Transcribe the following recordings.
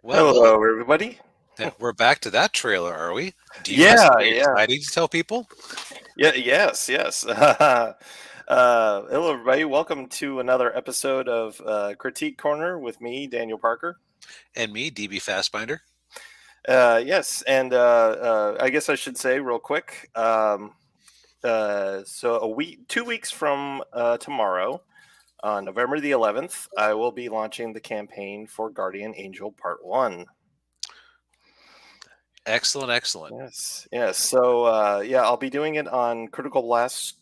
Hello, everybody. We're back to that trailer, are we? Do you have Yeah, something yeah, exciting to tell people? yes. Hello, everybody. Welcome to another episode of Critique Corner with me, Daniel Parker. And me, DB Fastbinder. Yes, and I guess I should say real quick. So 2 weeks from tomorrow, on November the 11th, I will be launching the campaign for Guardian Angel Part 1. Excellent. Yes. So I'll be doing it on Critical Blast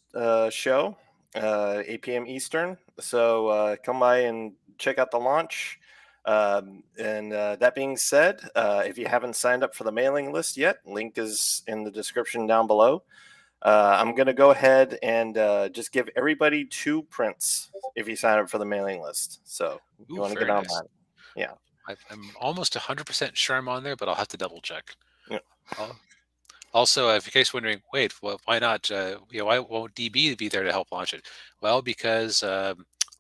show, 8 p.m. Eastern. So come by and check out the launch. And that being said, if you haven't signed up for the mailing list yet, link is in the description down below. I'm going to go ahead and just give everybody 2 prints if you sign up for the mailing list. So you want to get on that. Yeah. I'm almost 100% sure I'm on there, but I'll have to double check. Yeah. Also, if in case you're wondering, wait, well, why not? Why won't DB be there to help launch it? Well, because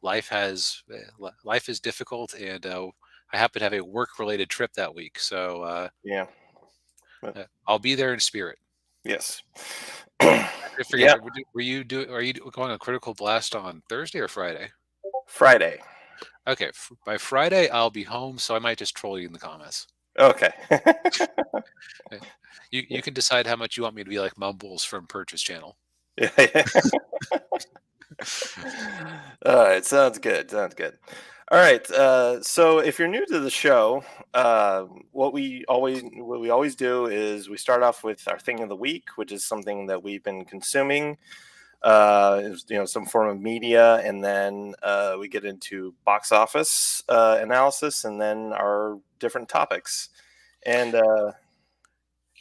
life is difficult, and I happen to have a work-related trip that week, so Yeah. I'll be there in spirit. Yes. I forget. Yeah. Are you going on Critical Blast on Thursday or Friday? Friday. Okay, by Friday I'll be home, so I might just troll you in the comments. Okay. You can decide how much you want me to be like Mumbles from Purchase Channel. Yeah. All right, sounds good. All right, so if you're new to the show, what we always do is we start off with our thing of the week, which is something that we've been consuming, some form of media, and then we get into box office analysis, and then our different topics. And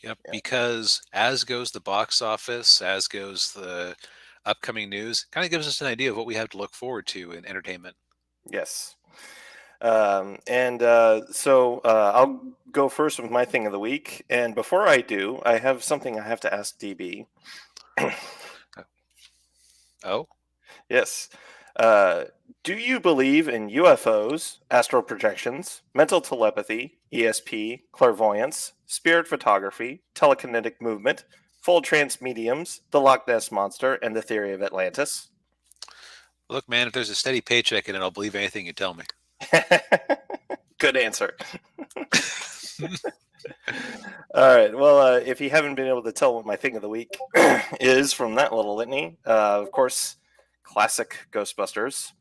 Yep, because as goes the box office, as goes the upcoming news, kind of gives us an idea of what we have to look forward to in entertainment. yes. I'll go first with my thing of the week. And before I do, I have something I have to ask DB. Oh? Yes. Do you believe in UFOs, astral projections, mental telepathy, ESP, clairvoyance, spirit photography, telekinetic movement, full trance mediums, the Loch Ness Monster, and the theory of Atlantis? Look, man, if there's a steady paycheck in it, I'll believe anything you tell me. Good answer. All right. Well, if you haven't been able to tell what my thing of the week is from that little litany, of course, classic Ghostbusters.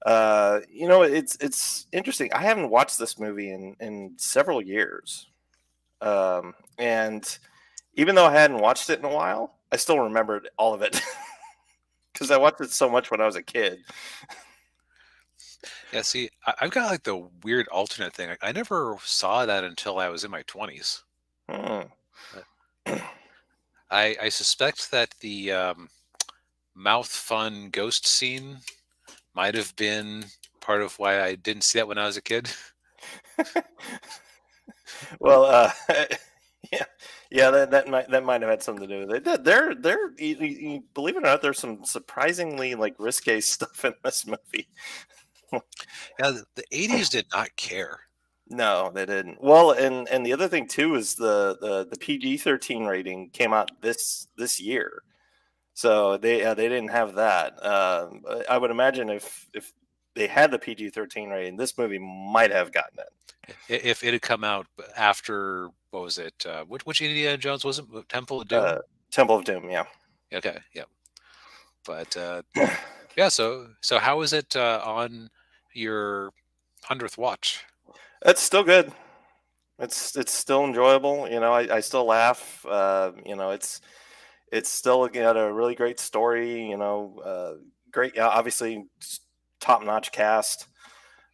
It's interesting. I haven't watched this movie in several years, and even though I hadn't watched it in a while, I still remembered all of it because I watched it so much when I was a kid. Yeah, see, I've got like the weird alternate thing. I never saw that until I was in my 20s. Hmm. I suspect that the mouth fun ghost scene might have been part of why I didn't see that when I was a kid. Well, that might have had something to do with it. Believe it or not, there's some surprisingly like risque stuff in this movie. Yeah, the 80s did not care. No, they didn't. Well, and the other thing too is the PG-13 rating came out this year, so they didn't have that. I would imagine if they had the PG-13 rating, this movie might have gotten it. If it had come out after, what was it? Which Indiana Jones was it? Temple of Doom? Temple of Doom, yeah. Okay, yeah. But yeah, so how is it on your 100th watch? It's still good. It's still enjoyable. I still laugh. It's still got a really great story. Great, obviously top notch cast.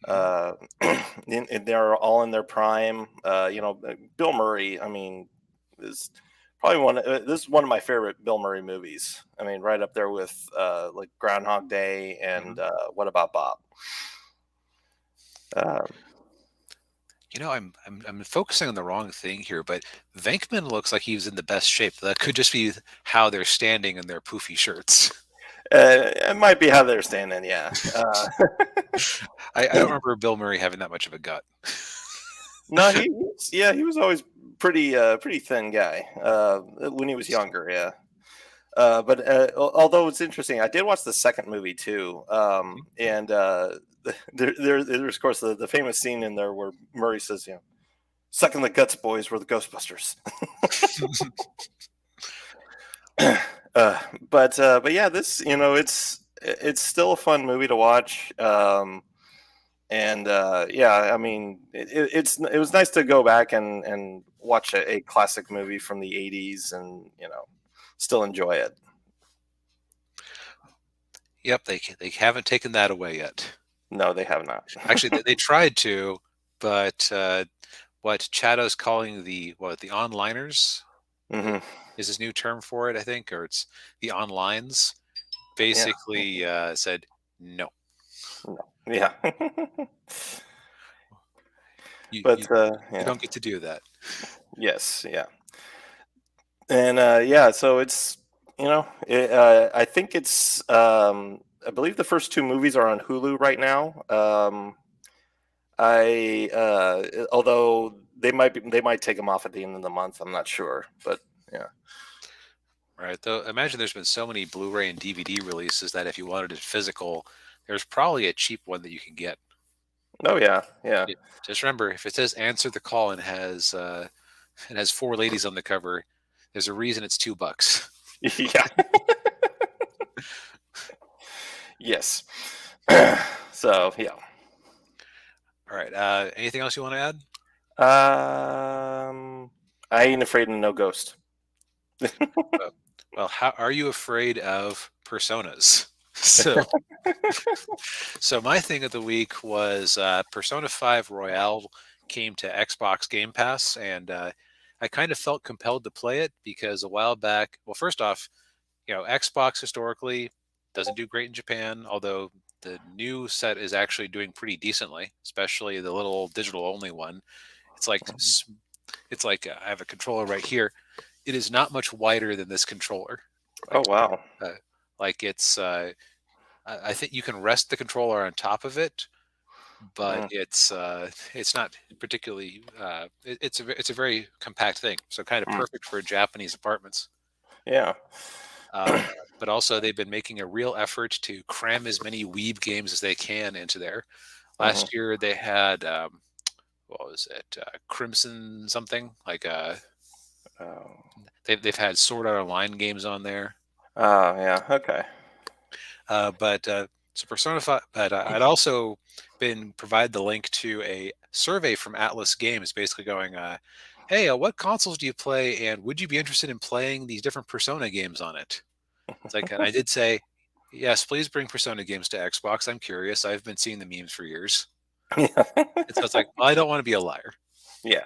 They're all in their prime. Bill Murray. I mean, is probably this is one of my favorite Bill Murray movies. I mean, right up there with like Groundhog Day and What About Bob? I'm focusing on the wrong thing here, but Venkman looks like he was in the best shape. That could just be how they're standing in their poofy shirts. It might be how they're standing, yeah. I don't remember Bill Murray having that much of a gut. No, he was always pretty thin guy when he was younger. Yeah. But although it's interesting, I did watch the second movie too, and there's of course the famous scene in there where Murray says, "You know, sucking the guts, boys, we're the Ghostbusters." But yeah, this it's still a fun movie to watch. And yeah, I mean, it was nice to go back and watch a classic movie from the '80s, and still enjoy it. Yep, they haven't taken that away yet. No, they have not. Actually, they tried to, but what Chado's calling the onliners Hmm. is his new term for it, I think, or it's the onlines. Yeah. Basically, said no. No. Yeah. You, But you you yeah. don't get to do that. Yes. Yeah. And yeah, so I think I believe the first two movies are on Hulu right now. Although they might take them off at the end of the month. I'm not sure, but yeah. Right. Though imagine there's been so many Blu-ray and DVD releases that if you wanted it physical, there's probably a cheap one that you can get. Oh yeah, yeah, Just remember, if it says "Answer the Call" and has four ladies on the cover, there's a reason it's $2. yeah. Yes. So yeah. All right. Anything else you want to add? I ain't afraid of no ghost. Well, how are you afraid of personas? So, so my thing of the week was Persona 5 Royale came to Xbox Game Pass, and I kind of felt compelled to play it because a while back, well, first off, Xbox historically doesn't do great in Japan, although the new set is actually doing pretty decently, especially the little digital only one. It's like I have a controller right here. It is not much wider than this controller. Oh Like, wow. uh, like it's. I think you can rest the controller on top of it, but Mm, it's not particularly. It's a very compact thing, so kind of mm. perfect for Japanese apartments. Yeah. Um, but also, they've been making a real effort to cram as many Weeb games as they can into there. Mhm. Last year, they had what was it, Crimson something like Oh. they've had Sword Art Online games on there. Oh yeah. Okay. But so Persona 5, but I'd also been provide the link to a survey from Atlas Games, basically going, "Hey, what consoles do you play, and would you be interested in playing these different Persona games on it?" It's like, and I did say, "Yes, please bring Persona games to Xbox. I'm curious. I've been seeing the memes for years." Yeah. And so it's like, well, I don't want to be a liar. Yeah.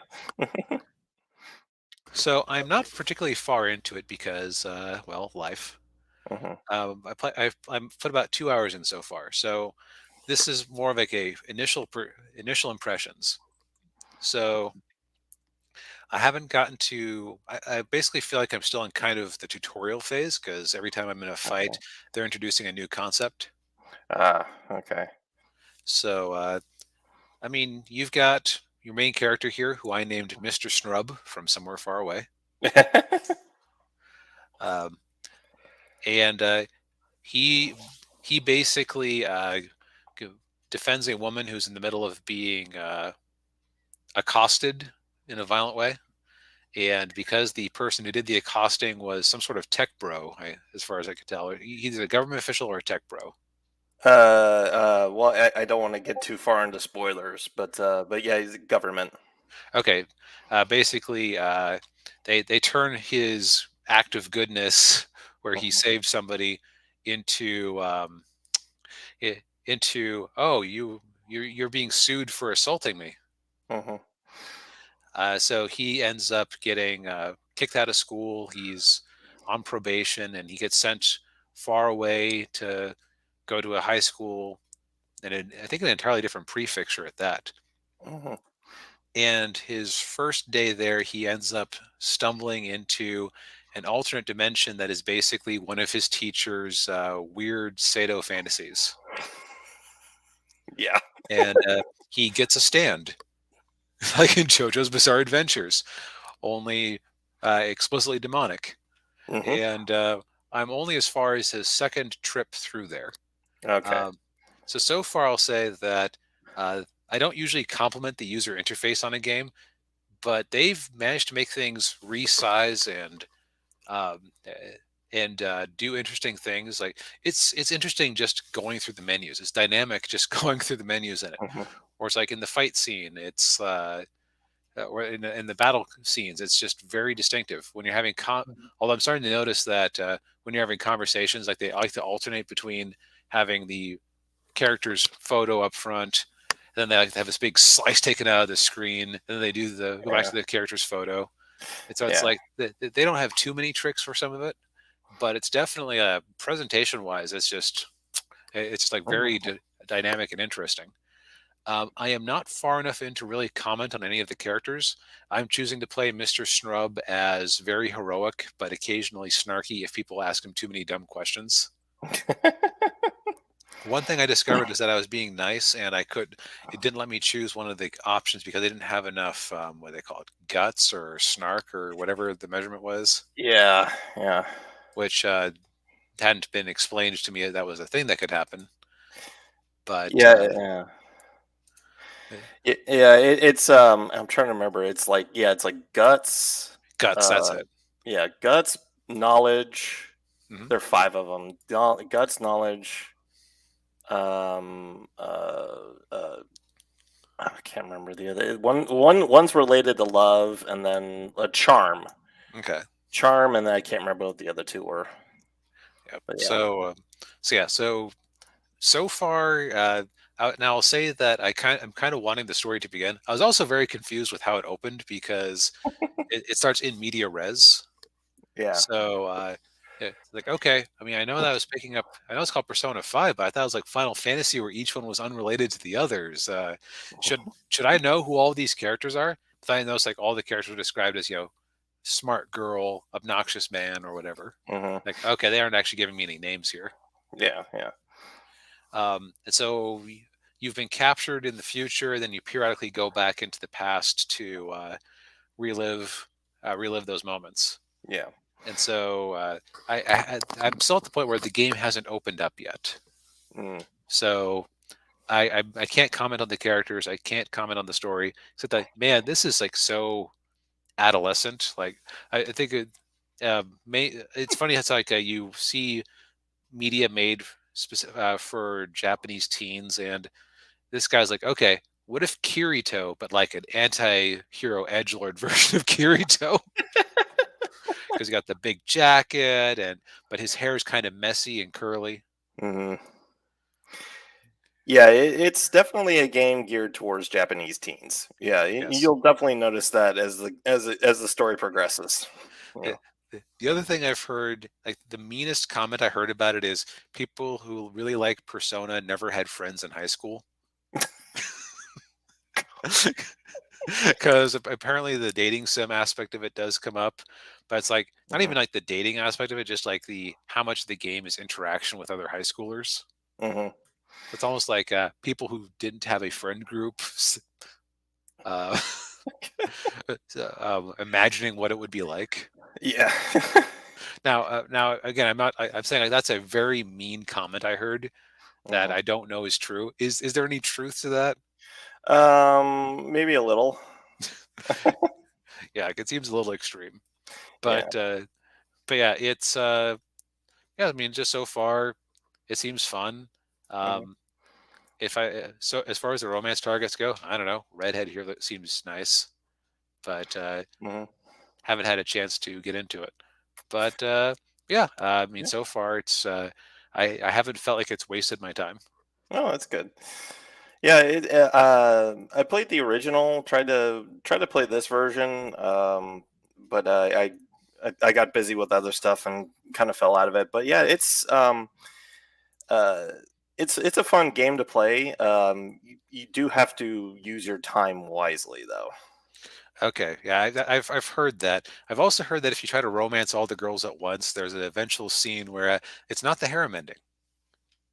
So I'm not particularly far into it because, well, life. Mhm. I've put about 2 hours in so far. So this is more of like a initial impressions. So I haven't gotten to. I basically feel like I'm still in kind of the tutorial phase because every time I'm in a fight, Okay. they're introducing a new concept. Ah. Okay. So I mean, you've got your main character here, who I named Mr. Snrub from Somewhere Far Away, um, and he he basically g- defends a woman who's in the middle of being accosted in a violent way. And because the person who did the accosting was some sort of tech bro, as far as I could tell, he's a government official or a tech bro. Well, I don't want to get too far into spoilers, but yeah, he's government. Okay, basically, they turn his act of goodness, where he Mhm. saved somebody, into into, oh, you're being sued for assaulting me. Mhm. So he ends up getting kicked out of school. He's on probation, and he gets sent far away to go to a high school, and I think an entirely different prefecture at that. Mhm. And his first day there, he ends up stumbling into an alternate dimension that is basically one of his teacher's weird Sado fantasies. Yeah. And he gets a stand. like in JoJo's Bizarre Adventures, only explicitly demonic. Hmm. And I'm only as far as his second trip through there. Okay. Um, so far, I'll say that I don't usually compliment the user interface on a game, but they've managed to make things resize um, eh, and do interesting things. Like it's interesting just going through the menus. It's dynamic just going through the menus in it. Hmm. Or it's like in the fight scene, it's or in the battle scenes, it's just very distinctive. When you're having although I'm starting to notice that when you're having conversations, like they like to alternate between having the character's photo up front, and then they like to have this big slice taken out of the screen, and then they do the go back Yeah. to the character's photo. And so it's Yeah. like they don't have too many tricks for some of it, but it's definitely presentation wise, it's just like very Mhm. dynamic and interesting. I am not far enough in to really comment on any of the characters. I'm choosing to play Mr. Snrub as very heroic, but occasionally snarky if people ask him too many dumb questions. One thing I discovered is that I was being nice, and it didn't let me choose one of the options because they didn't have enough, what do they call it, guts or snark or whatever the measurement was, Yeah. Yeah. which hadn't been explained to me that was a thing that could happen. But Yeah. Yeah. eh, Yeah. It's I'm trying to remember. It's like, yeah, it's like guts. guts, that's Uh, it. yeah, guts, knowledge. Hmm. There are five of them. Guts, knowledge. Um. I can't remember the other one's related to love, and then a charm. Okay. Charm, and then I can't remember what the other two were. Yep. But yeah. So far, now I'll say that I'm kind of wanting the story to begin. I was also very confused with how it opened because it starts in media res. Yeah. So yeah, like okay, I mean I know that I was picking up. I know it's called Persona 5, but I thought it was like Final Fantasy where each one was unrelated to the others. Should I know who all these characters are? But I know it's like all the characters were described as smart girl, obnoxious man, or whatever. Hmm. Like okay, they aren't actually giving me any names here. Yeah. Yeah. And so you've been captured in the future, then you periodically go back into the past to relive relive those moments. Yeah. And so I'm still at the point where the game hasn't opened up yet. Mm. So I can't comment on the characters. I can't comment on the story. Except that man, this is like so adolescent. Like I think it's funny. It's like you see media made for Japanese teens, and this guy's like, okay, what if Kirito, but like an anti-hero edgelord version of Kirito? Because he got the big jacket, but his hair is kind of messy and curly. Hmm. Yeah, it's definitely a game geared towards Japanese teens. Yeah, Yes. you'll definitely notice that as the story progresses. Yeah. The, the other thing I've heard, like the meanest comment I heard about it is people who really like Persona never had friends in high school. Because apparently the dating sim aspect of it does come up, but it's like not Hmm. even like the dating aspect of it, just like the how much the game is interaction with other high schoolers. Hmm. It's almost like people who didn't have a friend group, uh, imagining what it would be like. Yeah. Now again, I'm saying like that's a very mean comment I heard that Hmm. I don't know is true. Is there any truth to that? Maybe a little. Yeah, it seems a little extreme, Yeah. but uh, but yeah, it's yeah. I mean, just so far, it seems fun. Hmm. Um, if I so as far as the romance targets go, I don't know. Redhead here that seems nice, but Hmm. haven't had a chance to get into it. But yeah, I mean, Yeah. so far it's I haven't felt like it's wasted my time. Oh, that's good. Yeah, I played the original. Tried to play this version, but I got busy with other stuff and kind of fell out of it. But yeah, uh, it's a fun game to play. You do have to use your time wisely, though. Okay, yeah, I've heard that. I've also heard that if you try to romance all the girls at once, there's an eventual scene where it's not the harem ending.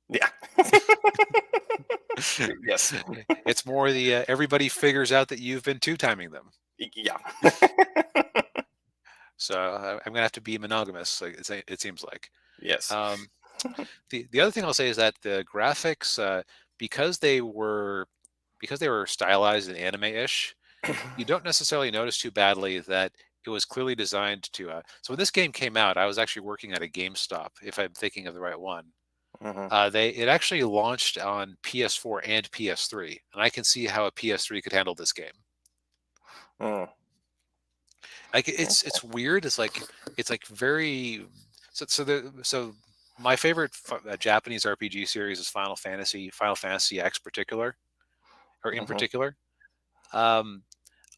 Yeah. Yes. It's more the everybody figures out that you've been two-timing them. Yeah. So I'm gonna have to be monogamous. Like it seems like. Yes. Um, the other thing I'll say is that the graphics, because they were stylized and anime-ish, you don't necessarily notice too badly that it was clearly designed to. So when this game came out, I was actually working at a GameStop, if I'm thinking of the right one. Hmm. It actually launched on PS4 and PS3, and I can see how a PS3 could handle this game. Mm. Like it's weird. It's like very so my favorite Japanese RPG series is Final Fantasy X particular or in Hmm. particular. Um,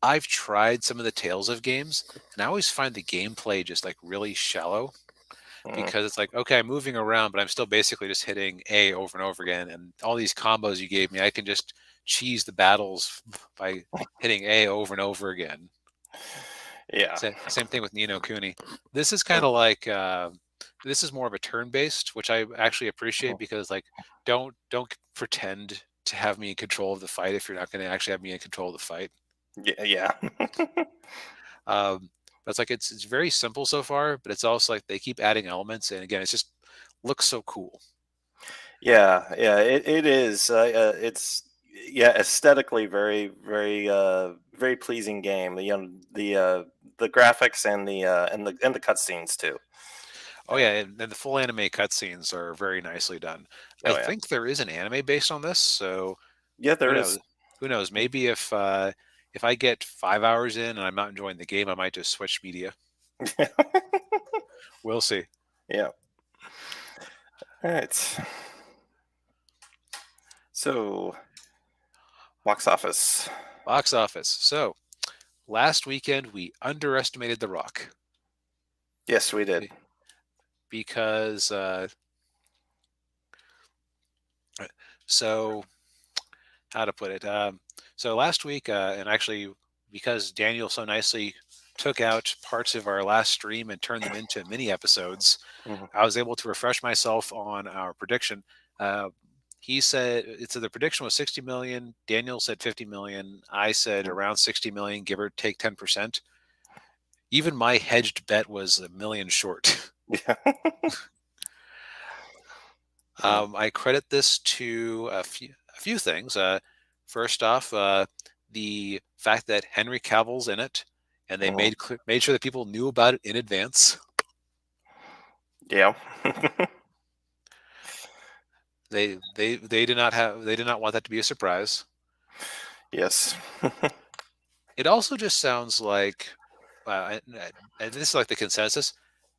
I've tried some of the Tales of games, and I always find the gameplay just like really shallow Mm. because it's like, okay, I'm moving around, but I'm still basically just hitting A over and over again. And all these combos you gave me, I can just cheese the battles by hitting A over and over again. Yeah. Same thing with Nino Kuni. This is kind Mm. of like this is more of a turn-based, which I actually appreciate Mhm. because like don't pretend to have me in control of the fight if you're not going to actually have me in control of the fight. Yeah. Yeah. But it's like it's very simple so far, but it's also like they keep adding elements, and again, it's just looks so cool. Yeah. Yeah. It is. It's, yeah, aesthetically very pleasing game. The graphics and the cutscenes too. Oh Yeah. yeah, and the full anime cutscenes are very nicely done. I Oh yeah. think there is an anime based on this, so Yeah. who There is. knows? Who knows? Maybe if I get 5 hours in and I'm not enjoying the game, I might just switch media. We'll see. Yeah. All right. So, box office. Box office. So last weekend we underestimated The Rock Yes, we did. be- because so how to put it. So last week, and actually because Daniel so nicely took out parts of our last stream and turned them into mini episodes, Mhm. I was able to refresh myself on our prediction. Uh, he said the prediction was 60 million. Daniel said 50 million. I said Mhm. around 60 million, give or take 10%. Even my hedged bet was a million short. Yeah. Mm. I credit this to a few things. First off, the fact that Henry Cavill's in it, and they Mhm. made sure that people knew about it in advance. Yeah. They did not want that to be a surprise. Yes. It also just sounds like, and this is like the consensus.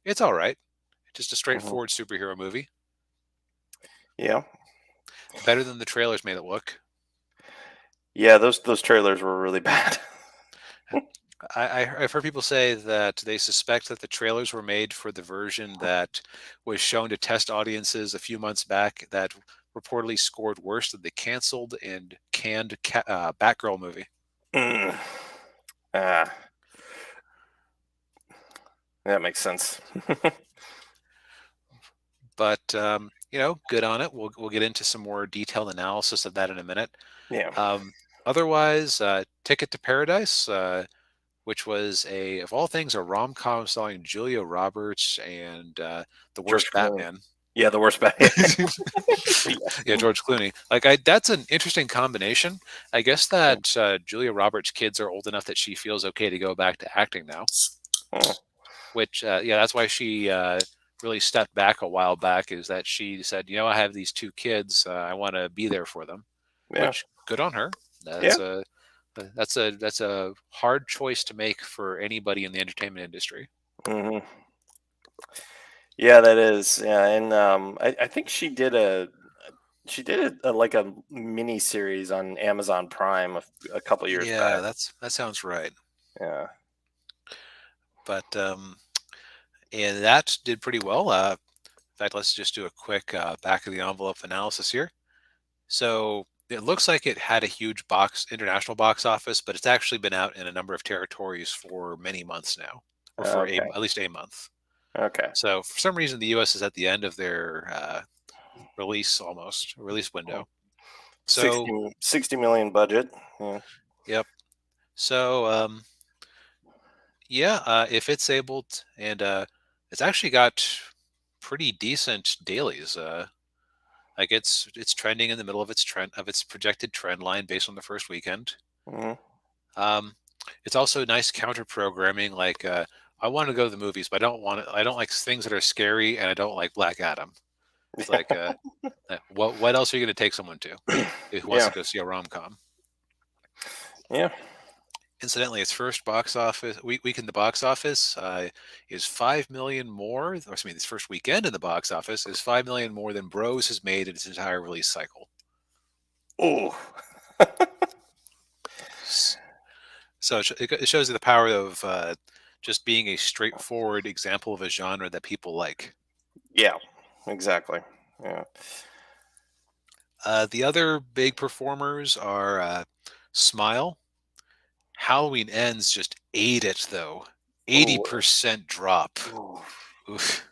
It's all right. Just a Mhm. straightforward superhero movie, Yeah. better than the trailers made it look. Yeah, those trailers were really bad. I've heard people say that they suspect that the trailers were made for the version that was shown to test audiences a few months back that reportedly scored worse than the canceled and canned Batgirl movie. Mm. Ah, that makes sense. But good on it. We'll get into some more detailed analysis of that in a minute. Yeah. Um, Otherwise, Ticket to Paradise, which was of all things, a rom com starring Julia Roberts and the George worst Clooney. Batman. Yeah, the worst bad. Yeah, George Clooney. That's an interesting combination. I guess that Julia Roberts' kids are old enough that she feels okay to go back to acting now. Oh, Which, yeah, that's why she really stepped back a while back. Is that she said, I have these two kids. I want to be there for them. yeah. Which, good on her. Yeah. That's a hard choice to make for anybody in the entertainment industry. Hmm. Yeah, that is. Yeah, and I think she did like a mini series on Amazon Prime a couple years Yeah, back. that sounds right. Yeah. But and that did pretty well. In fact, let's just do a quick back of the envelope analysis here. So it looks like it had a huge international box office, but it's actually been out in a number of territories for many months now, or for Okay. at least a month. Okay. So for some reason, the U.S. is at the end of their release release window. 60, So 60 million budget. Yeah. yep. So yeah, if it's able to, and it's actually got pretty decent dailies. Like it's trending in the middle of its projected trend line based on the first weekend. Mhm. Um, it's also nice counter programming. Like I want to go to the movies, but I don't like things that are scary, and I don't like Black Adam. It's like what else are you going to take someone to who wants Yeah. to go see a rom com? Yeah. Incidentally, its first box office week in the box office is 5 million more. Or excuse me, this first weekend in the box office is 5 million more than Bros has made in its entire release cycle. Oh. S- So it shows you the power of just being a straightforward example of a genre that people like. Yeah. Exactly. Yeah. The other big performers are Smile. Halloween Ends just ate it though. Oh. 80% drop. Oof. Oof.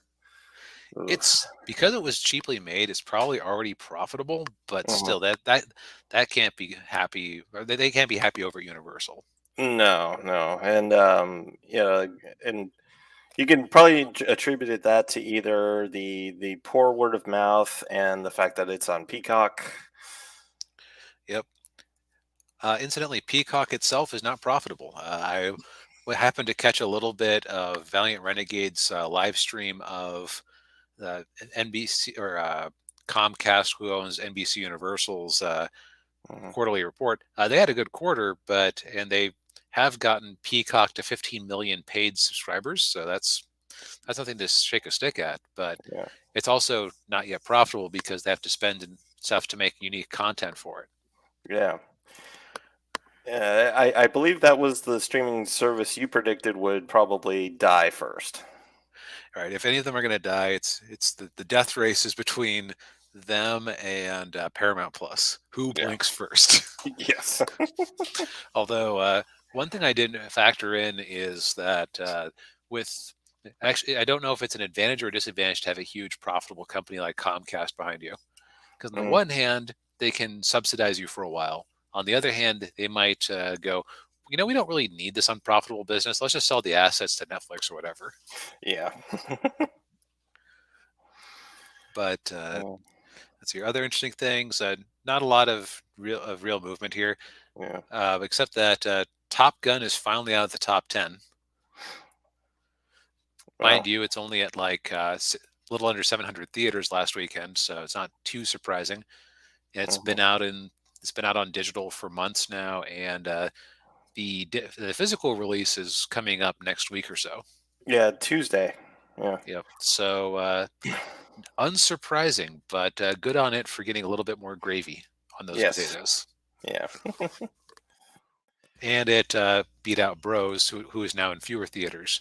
Oof. It's because it was cheaply made, it's probably already profitable, but Mhm. still that can't be happy, or they can't be happy over Universal. No, no, and and you can probably attribute that to either the poor word of mouth and the fact that it's on Peacock. Yep. Incidentally, Peacock itself is not profitable. Happened to catch a little bit of Valiant Renegade's live stream of the NBC or Comcast, who owns NBC Universal's Mhm. quarterly report. They had a good quarter, and they have gotten Peacock to 15 million paid subscribers. So that's nothing to shake a stick at. But Yeah, it's also not yet profitable because they have to spend stuff to make unique content for it. yeah. I believe that was the streaming service you predicted would probably die first. All right, if any of them are going to die, it's the death race is between them and Paramount Plus. Who Yeah. blinks first? Yes. Although one thing I didn't factor in is that with actually, I don't know if it's an advantage or a disadvantage to have a huge profitable company like Comcast behind you. Because on the Mm, one hand, they can subsidize you for a while. On the other hand, they might go, we don't really need this unprofitable business. Let's just sell the assets to Netflix or whatever. yeah. But Yeah. let's see, other interesting things. Not a lot of real movement here, Yeah. except that Top Gun is finally out of the top 10. Wow. Mind you, it's only at like a little under 700 theaters last weekend, so it's not too surprising. It's Mhm. been out in it's been out on digital for months now, and the physical release is coming up next week or so. Yeah, Tuesday. Yeah. Yep. So unsurprising, but good on it for getting a little bit more gravy on those Yes. potatoes. Yeah. And it beat out Bros, who is now in fewer theaters.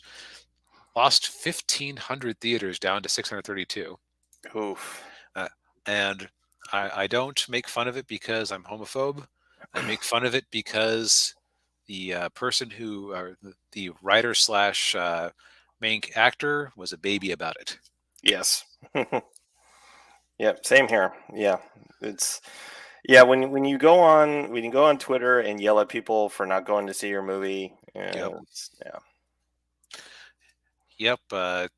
Lost 1,500 theaters down to 632. Oof. Uh, and I don't make fun of it because I'm homophobe. I make fun of it because the person the writer slash main actor was a baby about it. Yes. Yep. Same here. Yeah. It's yeah. When you go on Twitter and yell at people for not going to see your movie, Yep. yeah. Yep.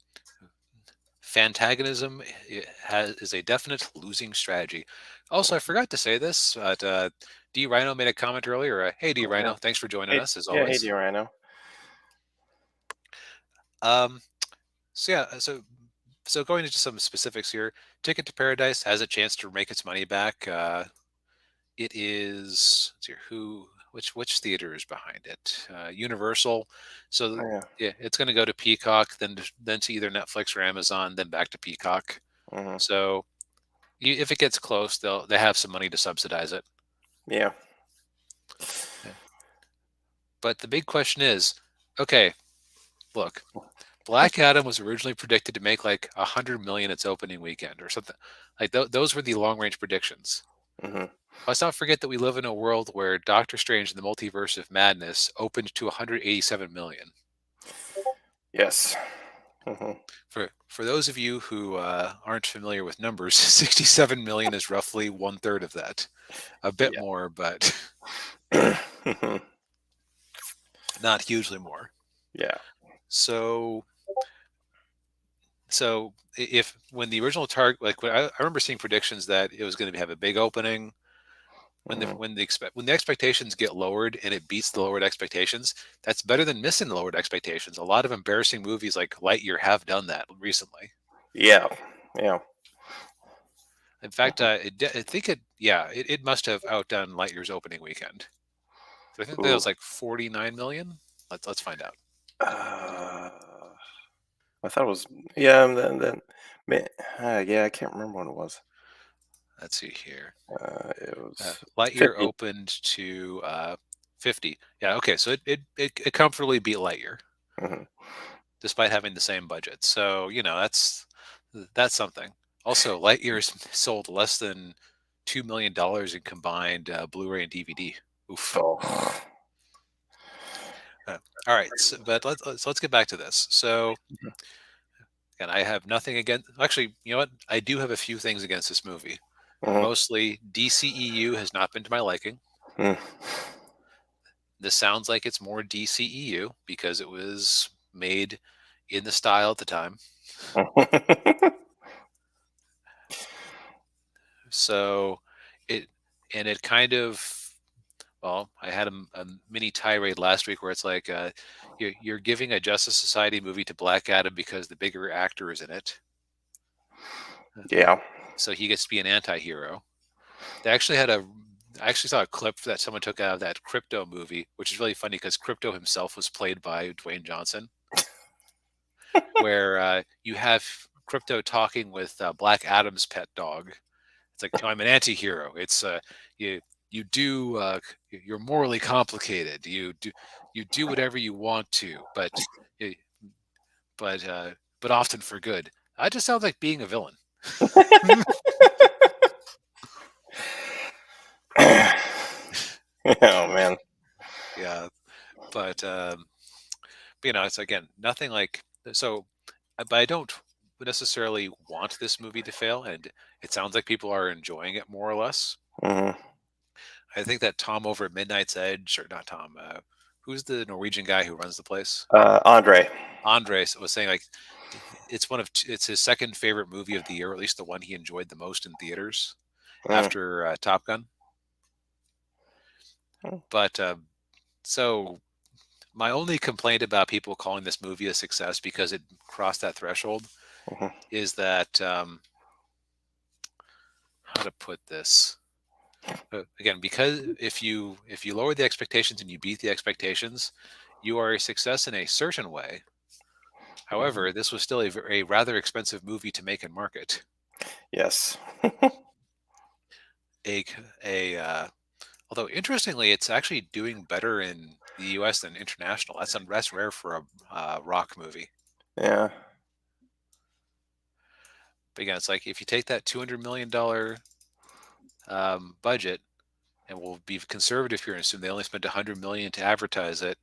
Fantagonism is a definite losing strategy. Also, I forgot to say this, but D Rhino made a comment earlier. Hey, D Yeah. Rhino, thanks for joining Hey, us as yeah. Hey, always. Rhino. Um, so yeah, so going into some specifics here, Ticket to Paradise has a chance to make its money back. It is let's see, which theater is behind it? Universal. So Yeah. yeah, it's going to go to Peacock, then to either Netflix or Amazon, then back to Peacock. Hmm. So if it gets close, they have some money to subsidize it. Yeah. Yeah. But the big question is, okay, look, Black Adam was originally predicted to make like 100 million its opening weekend or something. Like those were the long range predictions. Hmm. Let's not forget that we live in a world where Doctor Strange and the Multiverse of Madness opened to 187 million. Yes. Hmm. For those of you who aren't familiar with numbers, 67 million is roughly one third of that. A bit Yeah. more, but Hmm. not hugely more. Yeah. So if when the original target, like I remember seeing predictions that it was going to have a big opening. Hmm. When the expectations get lowered and it beats the lowered expectations, that's better than missing the lowered expectations. A lot of embarrassing movies like Lightyear have done that recently. Yeah. Yeah. In fact, I think it must have outdone Lightyear's opening weekend. So I think that Ooh. was like 49 million. Let's find out. Uh, I thought it was, yeah. And then yeah, I can't remember what it was. Let's see here. It was Lightyear 50. opened to 50. Yeah, okay, so it comfortably beat Lightyear Hmm. despite having the same budget. So that's something. Also, Lightyear's sold less than $2 million in combined Blu-ray and DVD. Oof. Oh. All right, let's get back to this. So, and I have nothing against. Actually, you know what? I do have a few things against this movie. Hmm. Mostly, DCEU has not been to my liking. Hmm. This sounds like it's more DCEU because it was made in the style at the time. So it it kind of well, I had a mini tirade last week where it's like you're giving a Justice Society movie to Black Adam because the bigger actor is in it, Yeah. so he gets to be an anti-hero. They actually had a I actually saw a clip that someone took out of that Crypto movie, which is really funny because Crypto himself was played by Dwayne Johnson, where you have Crypto talking with Black Adam's pet dog. It's like, I'm an anti-hero. It's you you do you're morally complicated. You do whatever you want to, y- but but often for good. That just sounds like being a villain. Oh man. Yeah, but it's again nothing like so. But I don't necessarily want this movie to fail, and it sounds like people are enjoying it more or less. Hmm. I think that Tom over at Midnight's Edge, or not Tom, who's the Norwegian guy who runs the place? Andre. Andres was saying like it's his second favorite movie of the year, or at least the one he enjoyed the most in theaters Mm. after Top Gun. But so my only complaint about people calling this movie a success because it crossed that threshold Mhm. is that how to put this again, because if you lower the expectations and you beat the expectations, you are a success in a certain way. Mhm. However, this was still a rather expensive movie to make and market. Yes. A a Although interestingly, it's actually doing better in the U.S. than international. That's rare for a rock movie. Yeah. But again, it's like if you take that $200 million budget, and we'll be conservative here and assume they only spent $100 million to advertise it,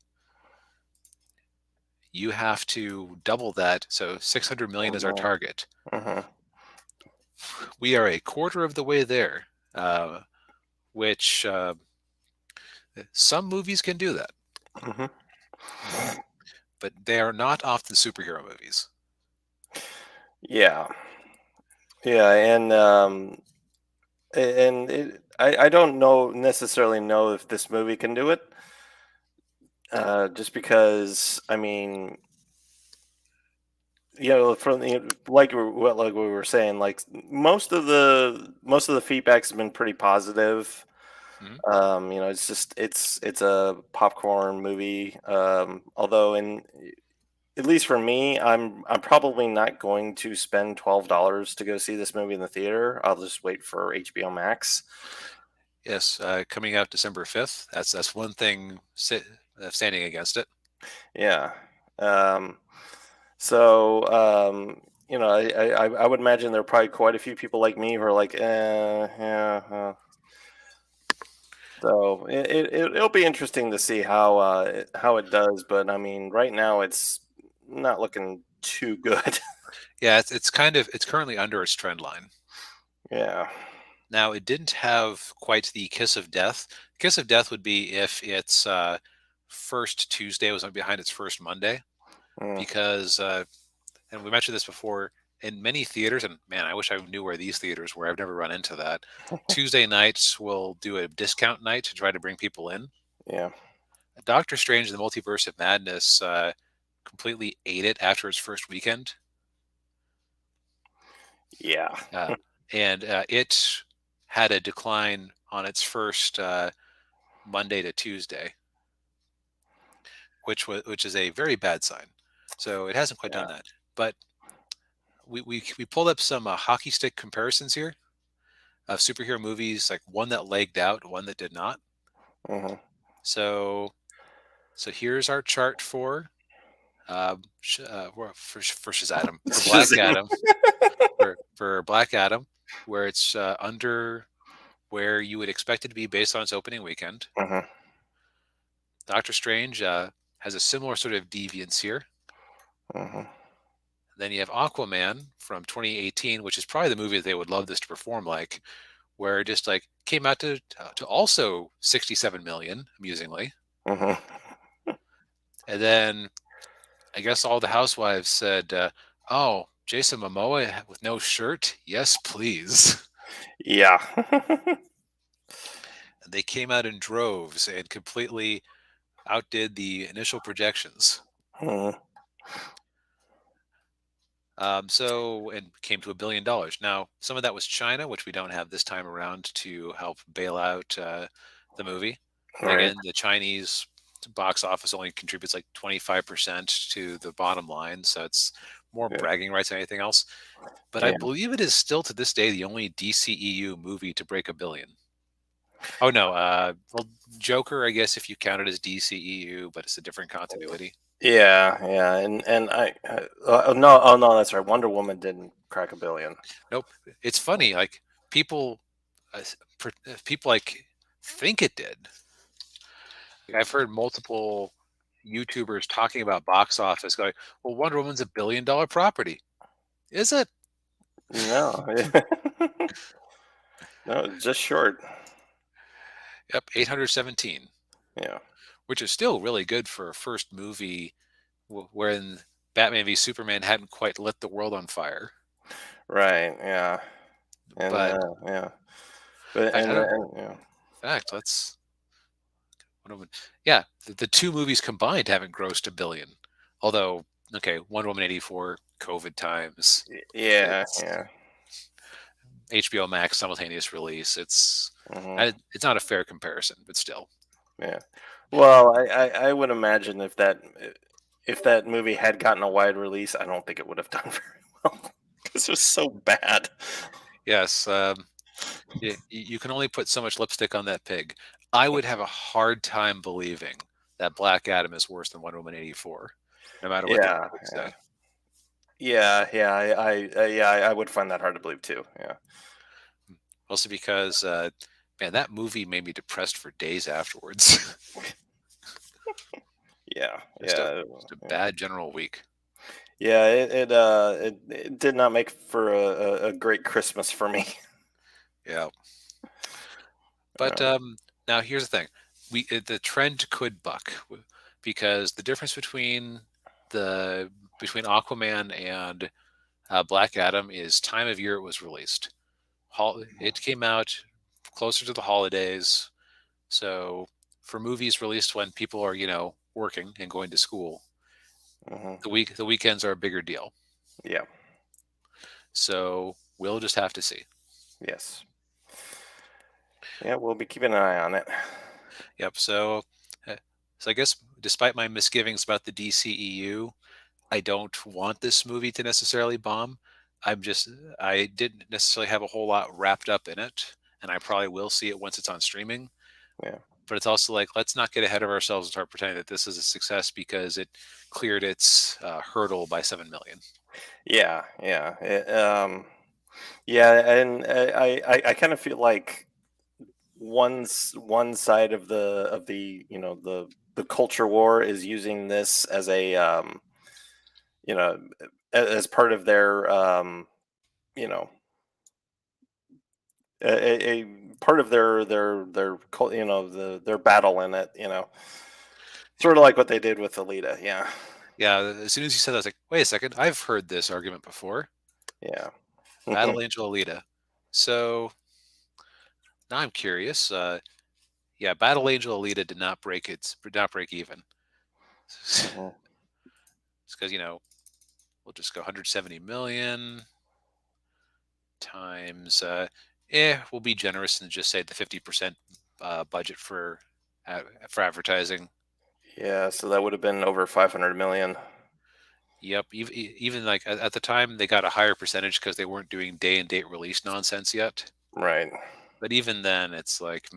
you have to double that. So $600 million is our Mhm. target. Mhm. We are a quarter of the way there, which some movies can do that, Mhm. but they are not often superhero movies. Yeah. Yeah. And I don't necessarily know if this movie can do it. Just because I mean, from like we were saying, like most of the feedback's been pretty positive. Mhm. It's a popcorn movie. Although in at least for me, I'm probably not going to spend $12 to go see this movie in the theater. I'll just wait for HBO Max. Yes, coming out December 5th. That's one thing standing against it. Yeah. Um, so I would imagine there are probably quite a few people like me who are like, yeah. So it'll be interesting to see how it does. But I mean, right now it's not looking too good. Yeah, it's currently under its trend line. Yeah. Now, it didn't have quite the kiss of death. Kiss of death would be if its first Tuesday was behind its first Monday, Mm. because and we mentioned this before, in many theaters, and man, I wish I knew where these theaters were. I've never run into that. Tuesday nights will do a discount night to try to bring people in. Yeah. Doctor Strange and the Multiverse of Madness completely ate it after its first weekend. Yeah. And it had a decline on its first Monday to Tuesday, which is a very bad sign. So it hasn't quite Yeah. done that. But we pulled up some hockey stick comparisons here of superhero movies, like one that legged out, one that did not. Mm-hmm. So here's our chart for for Shazam, for Black Shazam. Adam, for Black Adam, where it's under where you would expect it to be based on its opening weekend. Mm-hmm. Doctor Strange has a similar sort of deviance here. Mm-hmm. Then you have Aquaman from 2018, which is probably the movie that they would love this to perform like, where it just like came out to also 67 million, amusingly. Mm-hmm. And then I guess all the housewives said, "Oh, Jason Momoa with no shirt? Yes, please." Yeah. And they came out in droves and completely outdid the initial projections. Mm-hmm. And came to $1 billion. Now, some of that was China, which we don't have this time around to help bail out the movie. And Right. again, the Chinese box office only contributes like 25% to the bottom line, so it's more Yeah. bragging rights than anything else. But I Yeah. believe it is still to this day the only DCEU movie to break $1 billion. Oh no, well, Joker, I guess if you count it as DCEU, but it's a different continuity. Yeah. Yeah. And no. Oh no, that's right. Wonder Woman didn't crack $1 billion. Nope. It's funny, like people, people like think it did. Like, I've heard multiple YouTubers talking about box office, going, "Well, Wonder Woman's $1 billion property, is it?" No. No, just short. Yep, 817, Yeah. which is still really good for a first movie when Batman v Superman hadn't quite lit the world on fire. Right. Yeah. And But yeah. in But fact, I don't. yeah. In fact, let's. Yeah, the two movies combined haven't grossed $1 billion. Although, okay, Wonder Woman 84, COVID times, Yeah. it's Yeah. HBO Max simultaneous release. Hmm. It's not a fair comparison, but still. Yeah. Well, I would imagine if that movie had gotten a wide release, I don't think it would have done very well because it was so bad. Yes, you can only put so much lipstick on that pig. I would have a hard time believing that Black Adam is worse than Wonder Woman 84, no matter what the Yeah. critics Yeah. say. Yeah. Yeah. I would find that hard to believe too. Yeah. Mostly because, man, that movie made me depressed for days afterwards. Yeah. just a Yeah. just a Yeah. bad general week. Yeah, it did not make for a great Christmas for me. Yeah. But now here's the thing: the trend could buck, because the difference between Aquaman and Black Adam is time of year it was released. It came out closer to the holidays, so for movies released when people are working and going to school, Hmm. the weekends are a bigger deal. Yeah. So we'll just have to see. Yes. Yeah, we'll be keeping an eye on it. Yep. So I guess despite my misgivings about the DCEU, I don't want this movie to necessarily bomb. I didn't necessarily have a whole lot wrapped up in it, and I probably will see it once it's on streaming. Yeah. But it's also like, let's not get ahead of ourselves and start pretending that this is a success because it cleared its hurdle by 7 million. Yeah. Yeah. Yeah, and I kind of feel like one side of the the culture war is using this as a you know, as part of their, you know, a part of you know, their battle in it, you know, sort of like what they did with Alita. Yeah, Yeah, as soon as you said that, I was like, wait a second, I've heard this argument before. yeah. Battle Angel Alita. So now I'm curious. Yeah, Battle Angel Alita did not break even. It's Mhm. because we'll just go 170 million times. We'll be generous and just say the 50% budget for advertising. Yeah, so that would have been over 500 million. Yep. Even like at the time, they got a higher percentage because they weren't doing day and date release nonsense yet. Right. But even then, it's like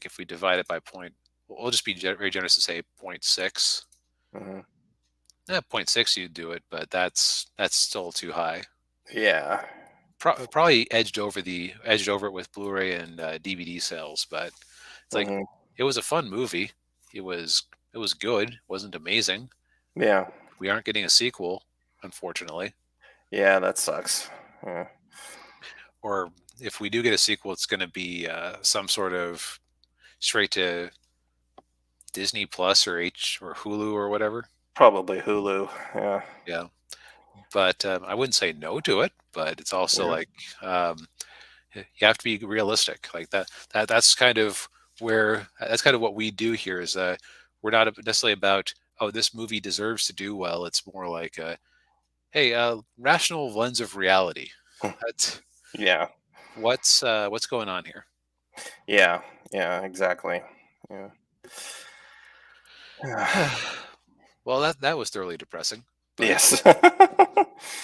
if we divide it by point, we'll just be very generous to say zero point 0.6. Hmm. Yeah, zero point 0.6 you'd do it, but that's still too high. Yeah. Probably edged over it with Blu-ray and DVD sales, but it's like Hmm. it was a fun movie. It was it was good. It wasn't amazing. Yeah. We aren't getting a sequel, unfortunately. Yeah, that sucks. Yeah. Or if we do get a sequel, it's going to be some sort of straight to Disney Plus or Hulu or whatever. Probably Hulu. Yeah. Yeah, but I wouldn't say no to it. But it's also Yeah. like um, you have to be realistic. Like that's kind of what we do here. Is we're not necessarily about, oh, this movie deserves to do well. It's more like hey, rational lens of reality. That's Yeah. what's going on here. Yeah. Yeah. Exactly. Yeah. Well, that was thoroughly depressing. But Yes.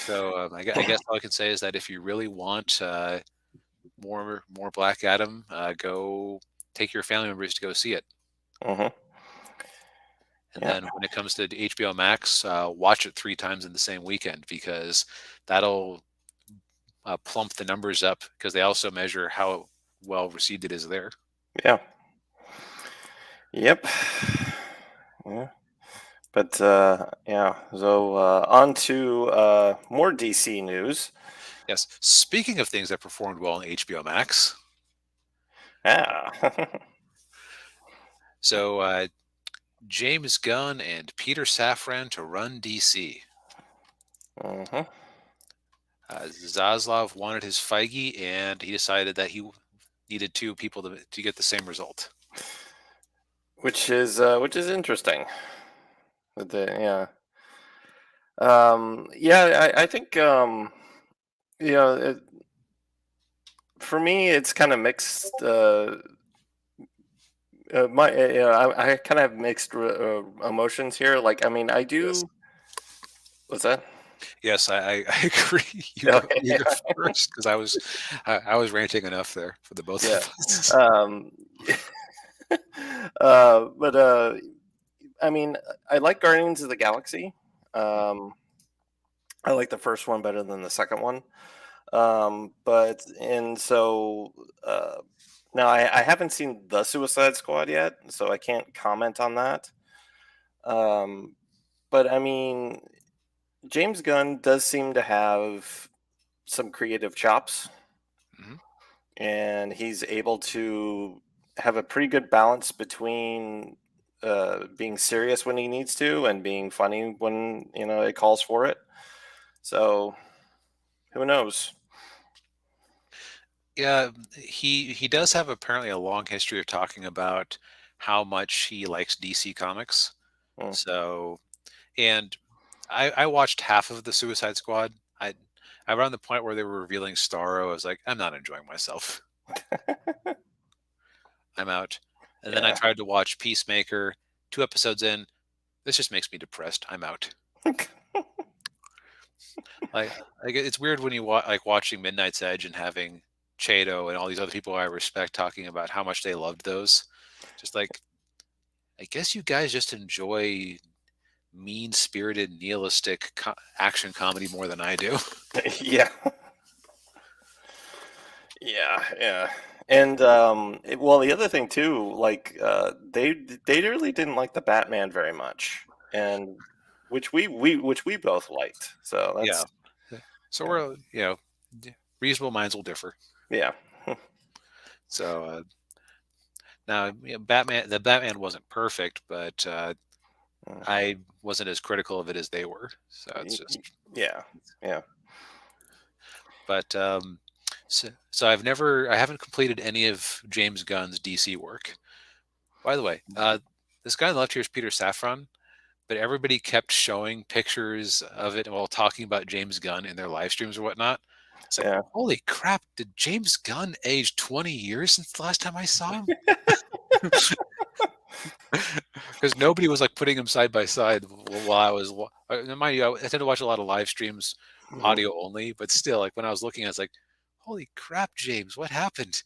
so I guess all I can say is that if you really want more Black Adam, go take your family members to go see it. Hmm. And Yeah. then when it comes to HBO Max, watch it 3 times in the same weekend because that'll plump the numbers up because they also measure how well received it is there. Yeah. Yep. Yeah. But yeah. So on to more DC news. Yes. Speaking of things that performed well on HBO Max, Yeah. so James Gunn and Peter Safran to run DC. Hmm. Zaslav wanted his Feige, and he decided that he needed 2 people to get the same result. Which is interesting. Yeah. Yeah, I think you know, for me it's kind of mixed. I kind of have mixed emotions here. Like, I mean, I Yes. do. What's that? Yes, I agree. Okay. You go first because I was ranting enough there for the both Yeah. of us. Um, but I mean, I like Guardians of the Galaxy. Um, I like the first one better than the second one. But and so now I haven't seen the Suicide Squad yet, so I can't comment on that. Um, but I mean, James Gunn does seem to have some creative chops, Mhm. and he's able to have a pretty good balance between being serious when he needs to and being funny when it calls for it. So who knows? Yeah, he does have apparently a long history of talking about how much he likes DC Comics. Mm. So, and I watched half of the Suicide Squad. Around the point where they were revealing Starro, I was like, I'm not enjoying myself. I'm out. And then I Yeah. tried to watch Peacemaker. 2 episodes in, this just makes me depressed. I'm out. Like, it's weird when you watching Midnight's Edge and having Chato and all these other people I respect talking about how much they loved those. Just like, I guess you guys just enjoy mean-spirited, nihilistic action comedy more than I do. Yeah. Yeah, yeah. And well, the other thing too, like they really didn't like the Batman very much, and which we both liked. So Yeah. that's So yeah, we're reasonable minds will differ. yeah, So now Batman, the Batman wasn't perfect, but mm, I wasn't as critical of it as they were. So it's just, yeah, yeah. but so I haven't completed any of James Gunn's DC work. By the way, this guy on the left here is Peter Safran, but everybody kept showing pictures of it while talking about James Gunn in their live streams or whatnot. It's like, Yeah. holy crap, did James Gunn age 20 years since the last time I saw him? Because nobody was like putting them side by side while I was. Mind you, I tend to watch a lot of live streams, Mhm. audio only, but still, like when I was looking, I was like, "Holy crap, James, what happened?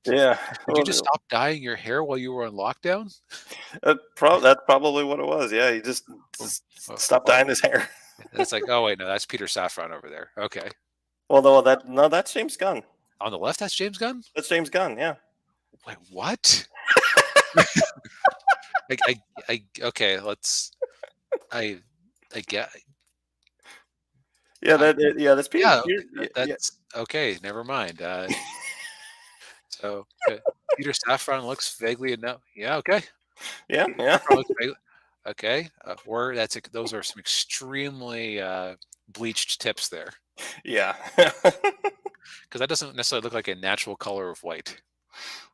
Did, Yeah. did you Well, just stop dyeing your hair while you were on lockdown?" that's probably what it was. Yeah, he Oh, just oh, stopped oh, dyeing his hair. and it's like, oh wait, no, that's Peter Safran over there. Okay, Well, no, no, that's James Gunn. on the left, that's James Gunn. That's James Gunn. Yeah, Wait, what? Okay, let's. I, I get. yeah. I, Yeah, that's yeah, Peter. okay, Yeah, yeah, that's okay. Never mind. So Peter Safran looks vaguely enough. Yeah, okay. yeah, Peter yeah, Safran looks vaguely okay. Or those are some extremely bleached tips there, yeah. because that doesn't necessarily look like a natural color of white.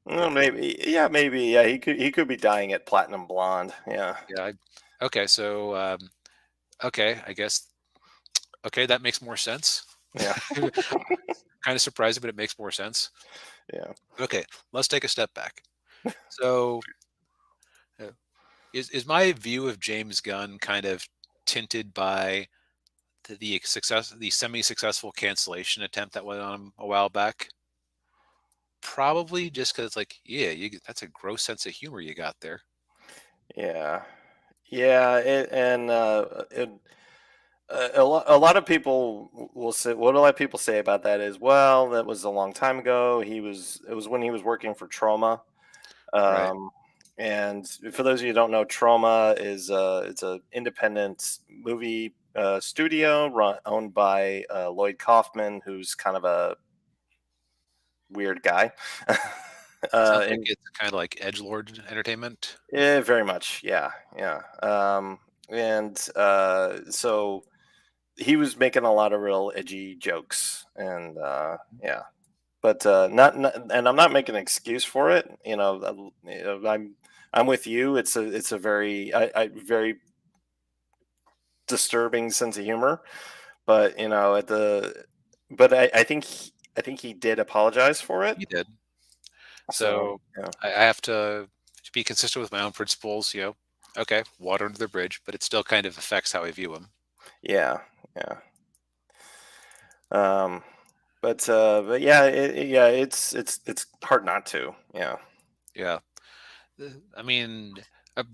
Well, But maybe. Yeah, maybe. Yeah, he could be dyeing it platinum blonde. Yeah, yeah, okay. So okay, I guess okay, that makes more sense. yeah, Kind of surprising, but it makes more sense. yeah. Okay, let's take a step back. So, uh, is my view of James Gunn kind of tinted by the semi-successful cancellation attempt that went on a while back? Probably just because, like, yeah, that's a gross sense of humor you got there. Yeah, yeah, a lot of people will say what a lot of people say about that is, well, that was a long time ago. It was when he was working for Trauma. Right. Um, and for those of you who don't know, Trauma is it's a independent movie studio owned by Lloyd Kaufman, who's kind of a weird guy. Sounds like And it's kind of like edgelord entertainment. yeah, very much, yeah, yeah. And so he was making a lot of real edgy jokes, and yeah, but and I'm not making an excuse for it. I'm with you. It's a very very disturbing sense of humor, but I think he did apologize for it. You did. So So yeah, I have to be consistent with my own principles. Okay, water under the bridge, but it still kind of affects how I view him. yeah, yeah. Um, but yeah, yeah, it's hard not to. Yeah. Yeah. I mean,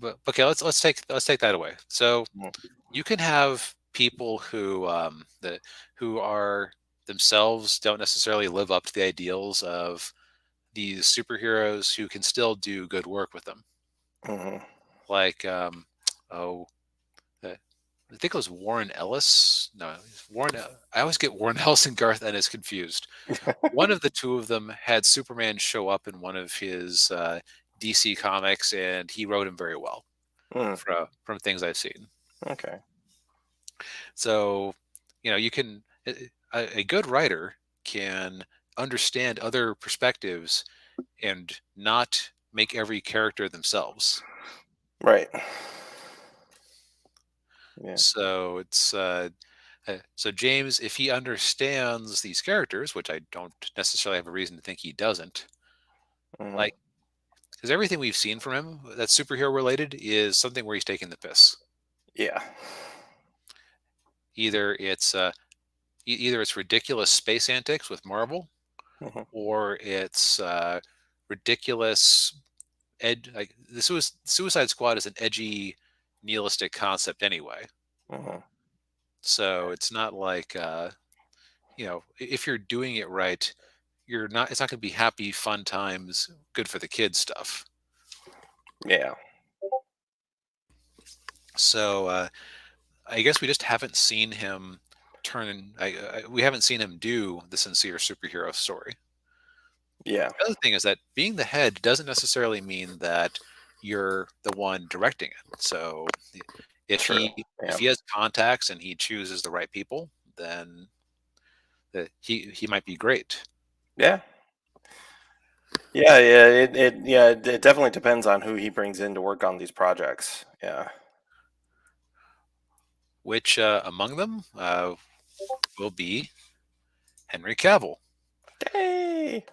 but, okay, let's take that away. So Mm, you can have people who are themselves don't necessarily live up to the ideals of these superheroes who can still do good work with them. mhm. Like oh, uh, I think it was Warren Ellis. No, Warren. I always get Warren Ellis and Garth Ennis confused. One of the two of them had Superman show up in one of his DC comics, and he wrote him very well Mm, from things I've seen. okay. So, you can a good writer can understand other perspectives and not make every character themselves. Right. Yeah. So so James, if he understands these characters, which I don't necessarily have a reason to think he doesn't, Mhm. like because everything we've seen from him that's superhero related is something where he's taking the piss. Yeah. Either either it's ridiculous space antics with Marvel, Mhm. or it's ridiculous like Suicide Squad is an edgy nihilistic concept anyway. Mhm. So it's not like if you're doing it right, it's not going to be happy fun times, good for the kids stuff. Yeah. So I guess we just haven't seen him turn. We haven't seen him do the sincere superhero story. Yeah, The other thing is that being the head doesn't necessarily mean that you're the one directing it. So if true. if Yeah, he has contacts and he chooses the right people, then he might be great. yeah, yeah. It definitely depends on who he brings in to work on these projects. Yeah. Which among them will be Henry Cavill. Hey.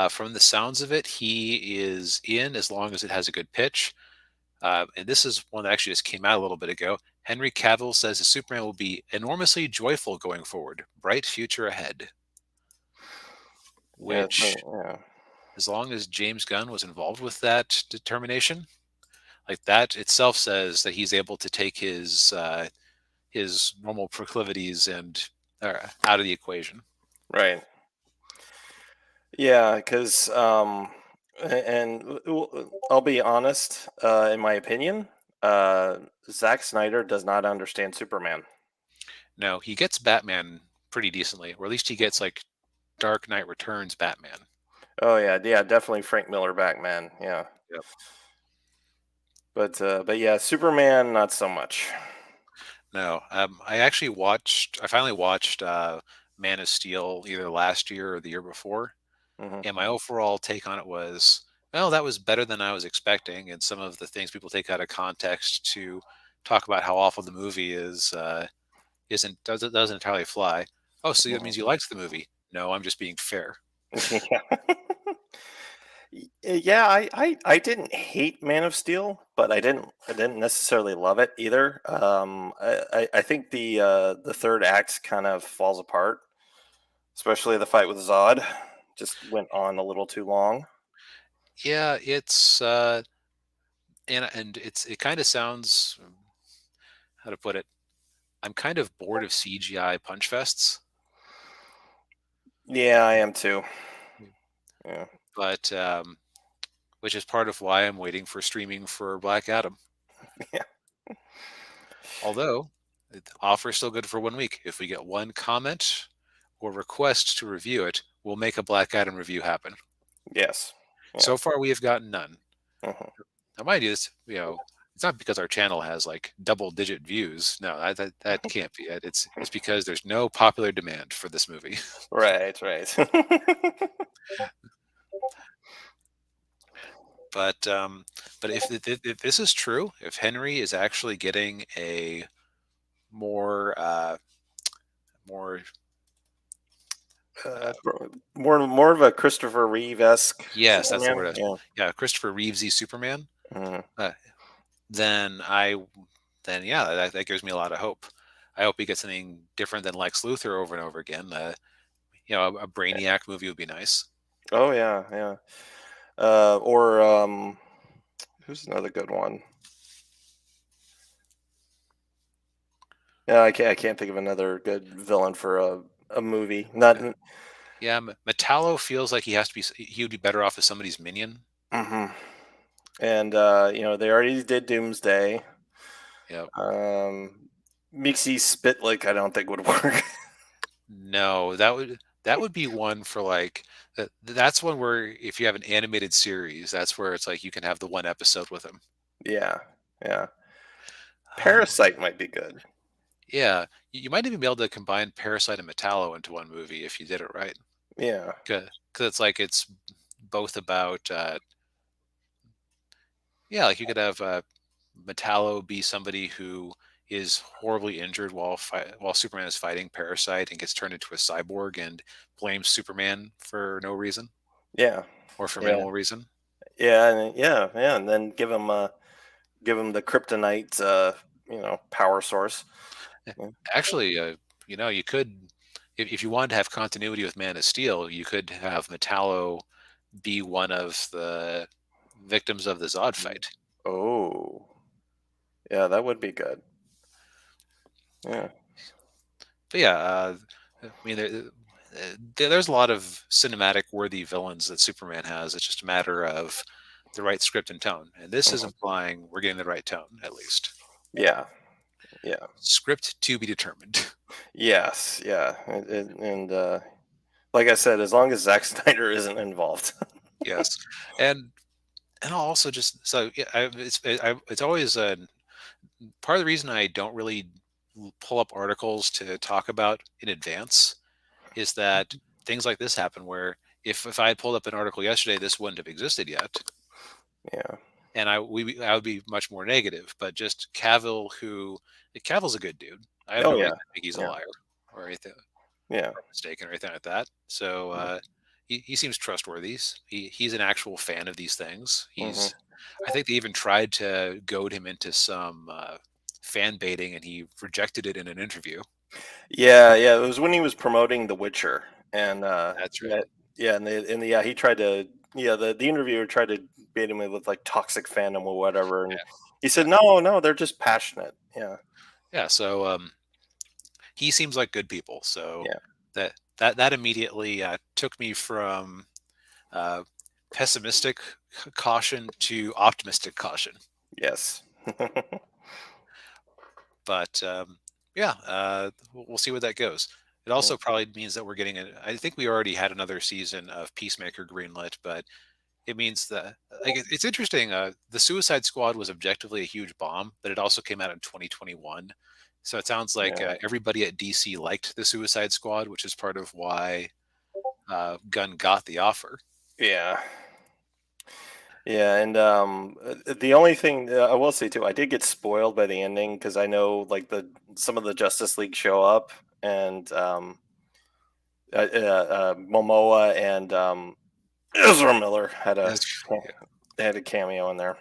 From the sounds of it, he is in as long as it has a good pitch. And this is one that actually just came out a little bit ago. Henry Cavill says the Superman will be enormously joyful going forward, bright future ahead. Yeah, Which, yeah. as long as James Gunn was involved with that determination, like that itself says that he's able to take his normal proclivities and out of the equation. Right. Yeah, because and I'll be honest. In my opinion, Zack Snyder does not understand Superman. No, he gets Batman pretty decently, or at least he gets like Dark Knight Returns Batman. Oh yeah, yeah, definitely Frank Miller Batman. Yeah, Yep. but yeah, Superman not so much. No, I finally watched Man of Steel either last year or the year before, Hmm. and my overall take on it was, well, that was better than I was expecting, and some of the things people take out of context to talk about how awful the movie is doesn't entirely fly. Oh, so that means you liked the movie? No, I'm just being fair. Yeah. Yeah, I didn't hate Man of Steel, but I didn't necessarily love it either. I think the third act kind of falls apart, especially the fight with Zod. Just went on a little too long. Yeah, it's and it kind of sounds, how to put it. I'm kind of bored of CGI punch fests, Yeah, I am too. Yeah. but which is part of why I'm waiting for streaming for Black Adam. Yeah. Although the offer is still good for 1 week. If we get one comment or request to review it, we'll make a Black Adam review happen. Yes. Yeah. So far, we have gotten none. Mhm. Now, mind you, it's not because our channel has like double-digit views. No, that can't be it. It's because there's no popular demand for this movie. Right. Right. But if this is true, if Henry is actually getting a more more uh, More of a Christopher Reeve esque yes, that's the Superman. word. Yeah. Yeah, Christopher Reevesy Superman. Mhm. Uh, then yeah, that gives me a lot of hope. I hope he gets something different than Lex Luthor over and over again. A Brainiac movie would be nice. Oh yeah. Yeah. Or who's another good one? Yeah, I can't think of another good villain for a movie. Not. Yeah, yeah. Metallo feels like he would be better off as somebody's minion. Mhm. And they already did Doomsday. Yep. Um, Mixie Spitlick, I don't think would work. No, that would be one for like that's one where if you have an animated series, that's where it's like you can have the one episode with him. Yeah, yeah. Um, Parasite might be good. yeah, you might even be able to combine Parasite and Metallo into one movie if you did it right. Yeah, Because it's both about yeah, like you could have Metallo be somebody who is horribly injured while Superman is fighting Parasite and gets turned into a cyborg and blames Superman for no reason yeah, or for yeah, minimal reason. yeah, and then give him the kryptonite, power source. Yeah. Yeah. Actually, you could, if you wanted to have continuity with Man of Steel, you could have Metallo be one of the victims of the Zod fight. Oh, yeah, that would be good. Yeah, But yeah, I mean, there's a lot of cinematic worthy villains that Superman has. It's just a matter of the right script and tone. And this is mhm, implying we're getting the right tone, at least. yeah, Yeah. Script to be determined. Yes. Yeah. And like I said, as long as Zack Snyder isn't involved. Yes, and I'll also just so yeah, it's always part of the reason I don't really pull up articles to talk about in advance is that things like this happen where if I had pulled up an article yesterday, this wouldn't have existed yet, Yeah. and I would be much more negative. But just Cavill, Cavill's a good dude. I have Oh no yeah. reason to think he's a Yeah. liar or anything Yeah. or mistaken or anything like that. So he seems trustworthy. He's an actual fan of these things. Hmm. I think they even tried to goad him into some fan baiting, and he rejected it in an interview. Yeah. Yeah. It was when he was promoting The Witcher, and That's right. yeah, yeah, yeah, he tried to, yeah, the interviewer tried to bait him with like toxic fandom or whatever, and he Yeah, said, no, no, they're just passionate. Yeah. yeah. So he seems like good people. So Yeah. that immediately took me from uh, pessimistic caution to optimistic caution. Yes. But yeah, we'll see where that goes. It Mm. also probably means that we're getting I think we already had another season of Peacemaker greenlit, but it means that it's interesting. The Suicide Squad was objectively a huge bomb, but it also came out in 2021. So it sounds like Yeah. everybody at DC liked the Suicide Squad, which is part of why Gunn got the offer. Yeah. Yeah, and the only thing I will say too, I did get spoiled by the ending because I know like the some of the Justice League show up, and Momoa and Ezra Miller Yes, yeah. had a cameo in there.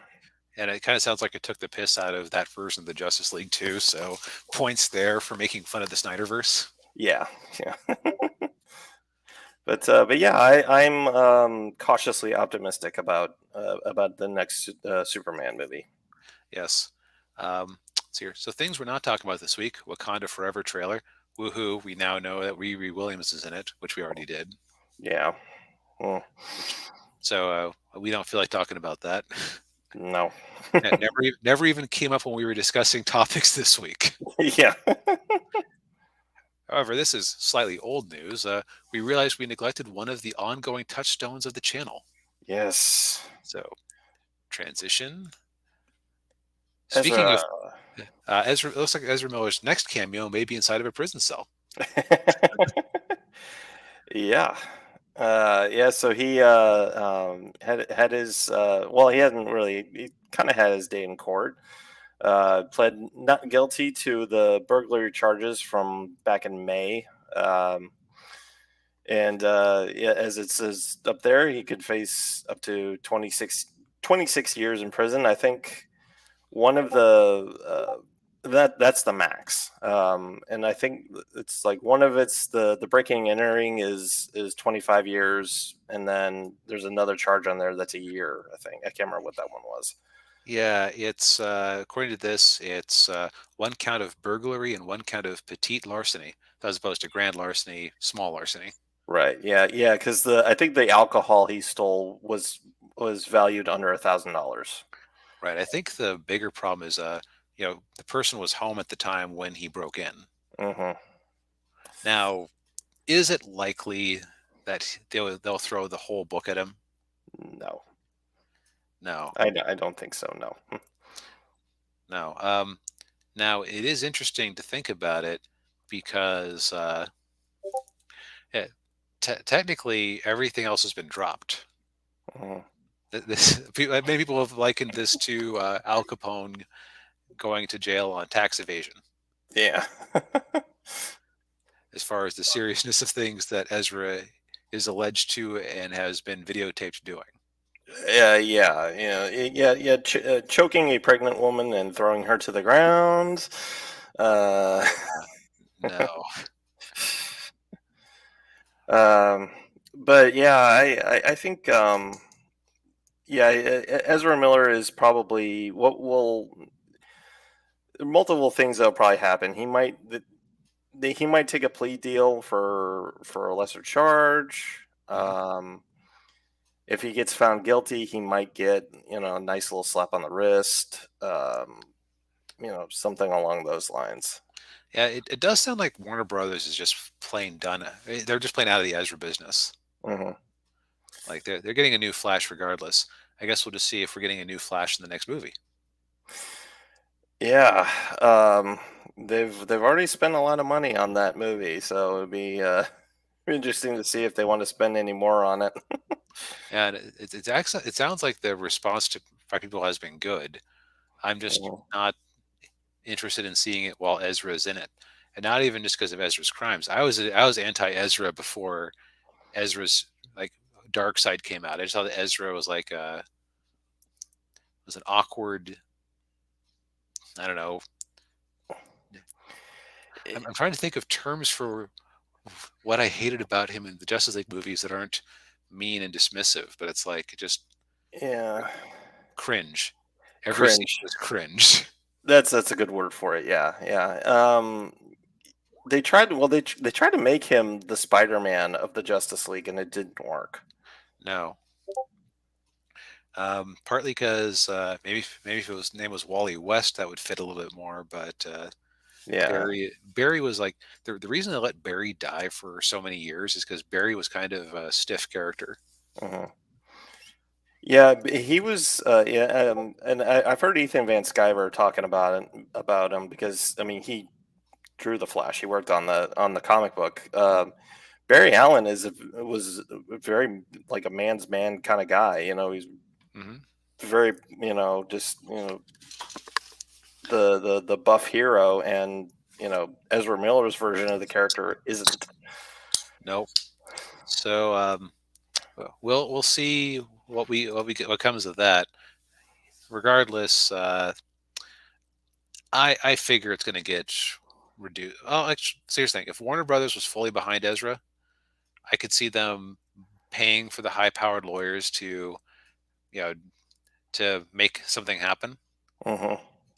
And it kind of sounds like it took the piss out of that version of the Justice League too. So points there for making fun of the Snyderverse. Yeah, yeah. But yeah, I'm cautiously optimistic about the next Superman movie. Yes. Let's see here. So things we're not talking about this week: Wakanda Forever trailer. Woohoo! We now know that Riri Williams is in it, which we already did. Yeah. Mm, Which, so we don't feel like talking about that. no. That never even came up when we were discussing topics this week. Yeah. However, this is slightly old news. We realized we neglected one of the ongoing touchstones of the channel. Yes. So transition. Speaking Ezra. of Ezra, it looks like Ezra Miller's next cameo may be inside of a prison cell. Yeah. Yeah, so he had his well, he hadn't really, he kind of had his day in court. Pled not guilty to the burglary charges from back in May. And yeah, as it says up there, he could face up to 26 years in prison. I think one of the that's the max, and I think it's like one of it's the breaking and entering is 25 years, and then there's another charge on there that's a year. I think I can't remember what that one was. Yeah, it's according to this, it's one count of burglary and one count of petite larceny, as opposed to grand larceny, small larceny. Right? Yeah, yeah. Because the I think the alcohol he stole was valued under $1,000. Right. I think the bigger problem is, the person was home at the time when he broke in. Hmm. Now, is it likely that they'll throw the whole book at him? No, No, I don't think so. No. no. Now it is interesting to think about it because yeah, technically everything else has been dropped. Mhm. This many people have likened this to Al Capone going to jail on tax evasion, Yeah. as far as the seriousness of things that Ezra is alleged to and has been videotaped doing. Yeah. Choking a pregnant woman and throwing her to the ground. Uh, No. um, but yeah, I think yeah, Ezra Miller is probably what will multiple things that'll probably happen. He might take a plea deal for a lesser charge. Mhm. If he gets found guilty, he might get a nice little slap on the wrist. something along those lines. Yeah, it does sound like Warner Brothers is just plain done. They're just playing out of the Ezra business. Hmm. Like they're getting a new Flash regardless. I guess we'll just see if we're getting a new Flash in the next movie. Yeah, um, they've already spent a lot of money on that movie, so it'd be interesting to see if they want to spend any more on it. And it sounds like the response to by people has been good. I'm just Mhm. not interested in seeing it while Ezra is in it, and not even just because of Ezra's crimes. I was anti Ezra before Ezra's like dark side came out. I just thought that Ezra was like was an awkward. I don't know. I'm trying to think of terms for what I hated about him in the Justice League movies that aren't mean and dismissive, but it's like just Yeah, cringe. Every scene cringe. was cringe. That's a good word for it. Yeah, yeah. They tried. Well, they tried to make him the Spider-Man of the Justice League, and it didn't work. No. Partly because maybe if name was Wally West, that would fit a little bit more. But Yeah. Barry was like the reason they let Barry die for so many years is because Barry was kind of a stiff character. Hmm. Yeah, he was. Yeah, and I've heard Ethan Van Sciver talking about him because I mean he drew the Flash. He worked on the comic book. Barry Allen was a very like a man's man kind of guy. He's Hmm. very just the buff hero, and Ezra Miller's version of the character isn't. Nope. So we'll see what comes of that. Regardless, I figure it's going to get reduced. Oh, actually, serious thing. If Warner Brothers was fully behind Ezra, I could see them paying for the high-powered lawyers you know to make something happen. Hmm.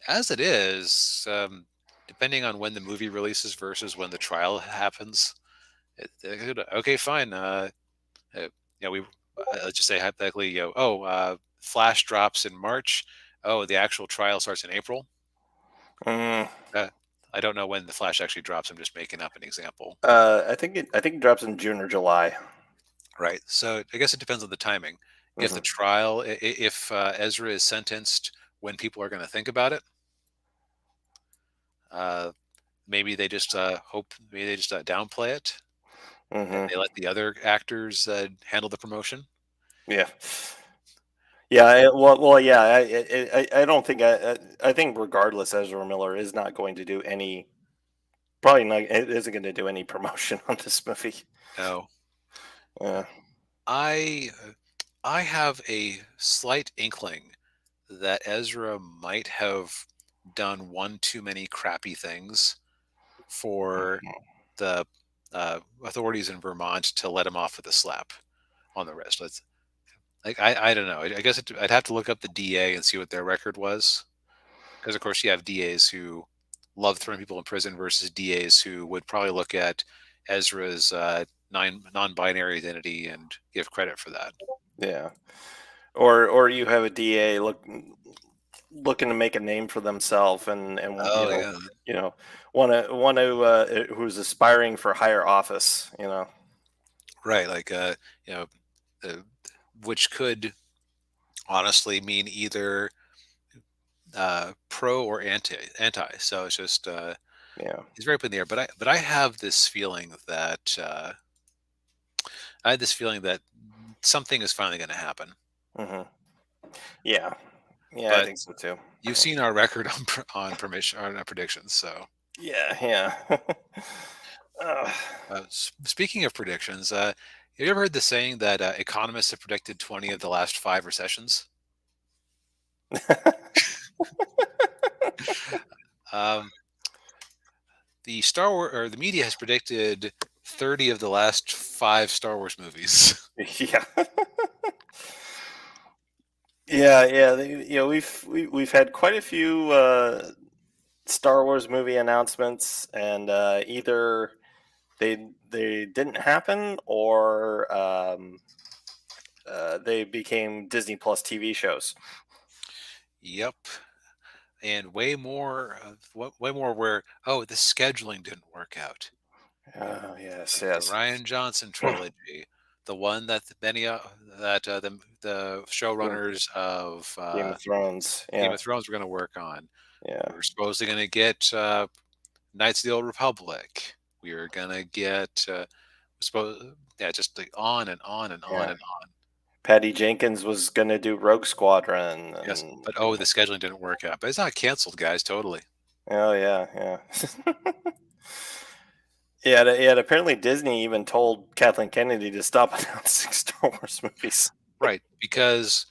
As it is, depending on when the movie releases versus when the trial happens, okay, fine. Uh, we let's just say hypothetically, Flash drops in March. Oh, the actual trial starts in April. Mm. Uh, I don't know when the Flash actually drops. I'm just making up an example. I think it drops in June or July. Right. So I guess it depends on the timing. If the Hmm. trial, if Ezra is sentenced when people are going to think about it, uh, maybe they just maybe they just downplay it and Hmm. they let the other actors handle the promotion. Yeah. Yeah, well, yeah. I don't think I think regardless, Ezra Miller is not going to do any. Probably not. It isn't going to do any promotion on this movie. No, Yeah. I I have a slight inkling that Ezra might have done one too many crappy things for the authorities in Vermont to let him off with a slap on the wrist. I don't know. I guess I'd have to look up the DA and see what their record was, because of course you have DAs who love throwing people in prison versus DAs who would probably look at Ezra's non-binary identity and give credit for that. Yeah. Or you have a DA looking to make a name for themselves, and Oh yeah, you know want to who's aspiring for higher office. right. Like you know, uh, which could honestly mean either pro or anti. So it's just Yeah. he's very up in the air. But I have this feeling that I had this feeling that something is finally going to happen. Hmm. Yeah. Yeah, I But think so too. you've seen our record on permission on predictions. So Yeah. Yeah. speaking of predictions, have you ever heard the saying that economists have predicted 20 of the last 5 recessions? Um, the Star Wars or the media has predicted 30 of the last 5 Star Wars movies. Yeah. Yeah, yeah. We've had quite a few Star Wars movie announcements, and either they didn't happen, or they became Disney Plus TV shows. Yep. and way more, way more where the scheduling didn't work out. Oh, yes, The yes. Ryan Johnson trilogy, the one that the Game, showrunners of Game of Thrones. Game Yeah, of Thrones were going to work on. yeah, We were supposedly going to get Knights of the Old Republic. We were going to get suppose yeah, just like on and on and on yeah. and on. Patty Jenkins was gonna do Rogue Squadron, Yes, and but the scheduling didn't work out. But it's not canceled, guys. Totally. oh yeah, yeah. Yeah, yeah. Apparently, Disney even told Kathleen Kennedy to stop announcing Star Wars movies. Right, because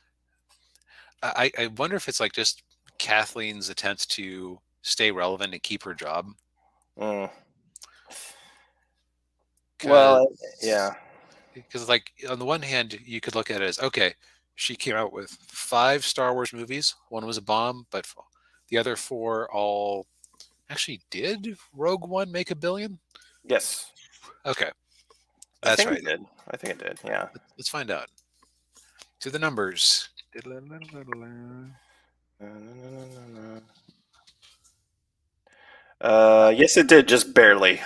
I wonder if it's like just Kathleen's attempts to stay relevant and keep her job. Mm. Because Well, yeah, like on the one hand, you could look at it as okay, she came out with 5 Star Wars movies. One was a bomb, but the other 4 all actually did Rogue One make $1 billion? yes, Okay, I that's think right. it did. I think it did. Yeah. Let's find out. To the numbers. Yes, it did, just barely.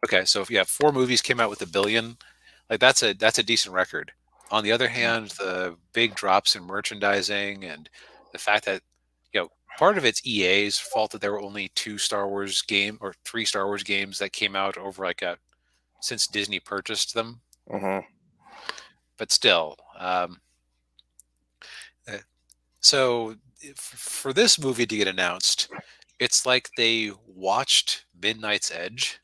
Okay, so if you have 4 movies came out with $1 billion, like that's a decent record. On the other Yeah. hand, the big drops in merchandising and the fact that part of it's EA's fault that there were only 3 Star Wars games that came out over since Disney purchased them. Hmm. But still, uh, so for this movie to get announced, it's like they watched Midnight's Edge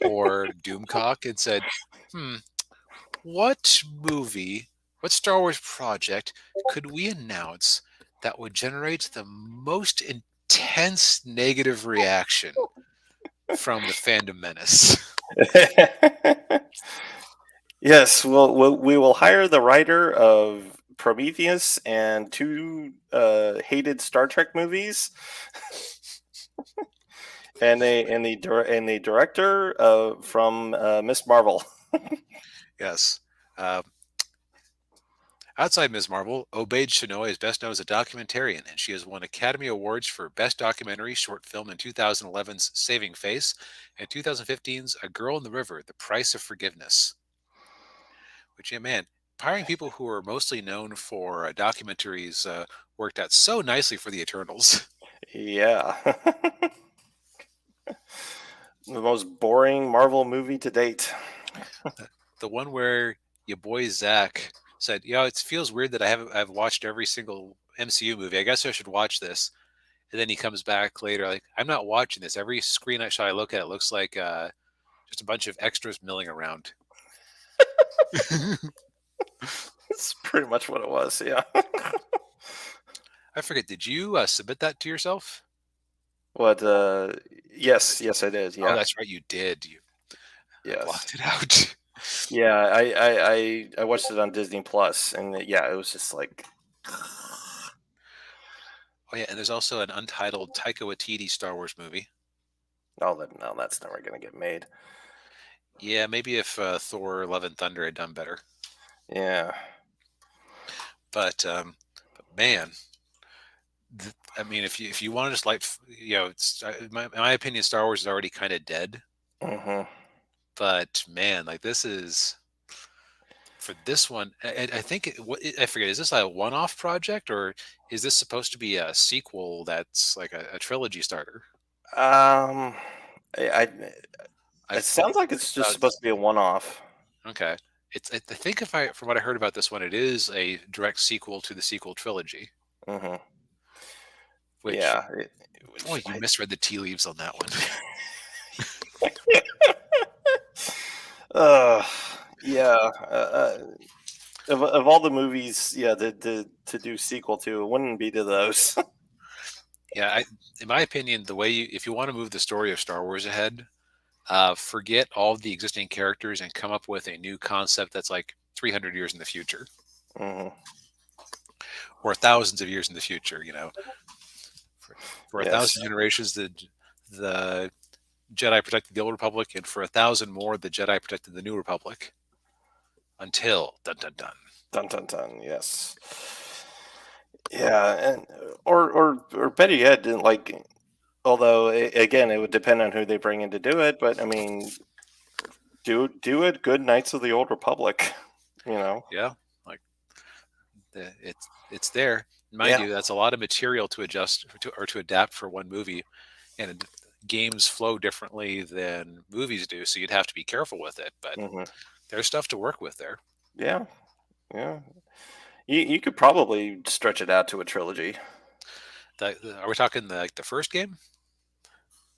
or Doomcock and said, "Hmm, what movie, what Star Wars project could we announce that would generate the most intense negative reaction from the fandom menace?" Yes, we will hire the writer of Prometheus and 2 hated Star Trek movies, and the director from Miss Marvel. Yes. Uh, Outside Ms. Marvel, Obaid Chinoy is best known as a documentarian, and she has won Academy Awards for Best Documentary Short Film in 2011's Saving Face and 2015's A Girl in the River, The Price of Forgiveness. Which, yeah, man, hiring people who are mostly known for documentaries worked out so nicely for the Eternals. Yeah. The most boring Marvel movie to date. The one where your boy Zach said, it feels weird that I've watched every single MCU movie. I guess I should watch this." And then he comes back later, like, "I'm not watching this. Every screenshot I look at, it looks like just a bunch of extras milling around." That's pretty much what it was, yeah. I forget, did you submit that to yourself? What, yes, I did, Oh, yeah. that's right, you did. I Yes. blocked it out. Yeah, I watched it on Disney Plus, and yeah, it was just like, Oh, yeah, and there's also an untitled Taika Waititi Star Wars movie. no, that's never gonna get made. Yeah, maybe if Thor: Love and Thunder had done better. Yeah. But man, I mean, if you want to just it's in my opinion, Star Wars is already kind of dead. Mhm. But man, like this is for this one. I think I forget. Is this a one-off project or is this supposed to be a sequel that's like a trilogy starter? Um, I I it sounds like it's just supposed to be a one-off. Okay. I think if I from what I heard about this one, it is a direct sequel to the sequel trilogy. Mhm. Which Yeah, boy, you misread the tea leaves on that one. uh, yeah, of all the movies, yeah, to do sequel to, it wouldn't be to those. Yeah, in my opinion, the way if you want to move the story of Star Wars ahead, forget all of the existing characters and come up with a new concept that's like 300 years in the future Mhm. or thousands of years in the future. For a Yes. thousand generations, the Jedi protected the Old Republic, and for 1,000 more, the Jedi protected the New Republic. Until dun dun dun. Dun dun dun. Yes. Yeah, and or better yet, like, although again, it would depend on who they bring in to do it. But I mean, do it good Knights of the Old Republic, you know? Yeah, like it's there. Mind Yeah. you, that's a lot of material to adjust or to adapt for one movie, and games flow differently than movies do, so you'd have to be careful with it. But Hmm. there's stuff to work with there. Yeah. Yeah. You could probably stretch it out to a trilogy. Are we talking like the first game?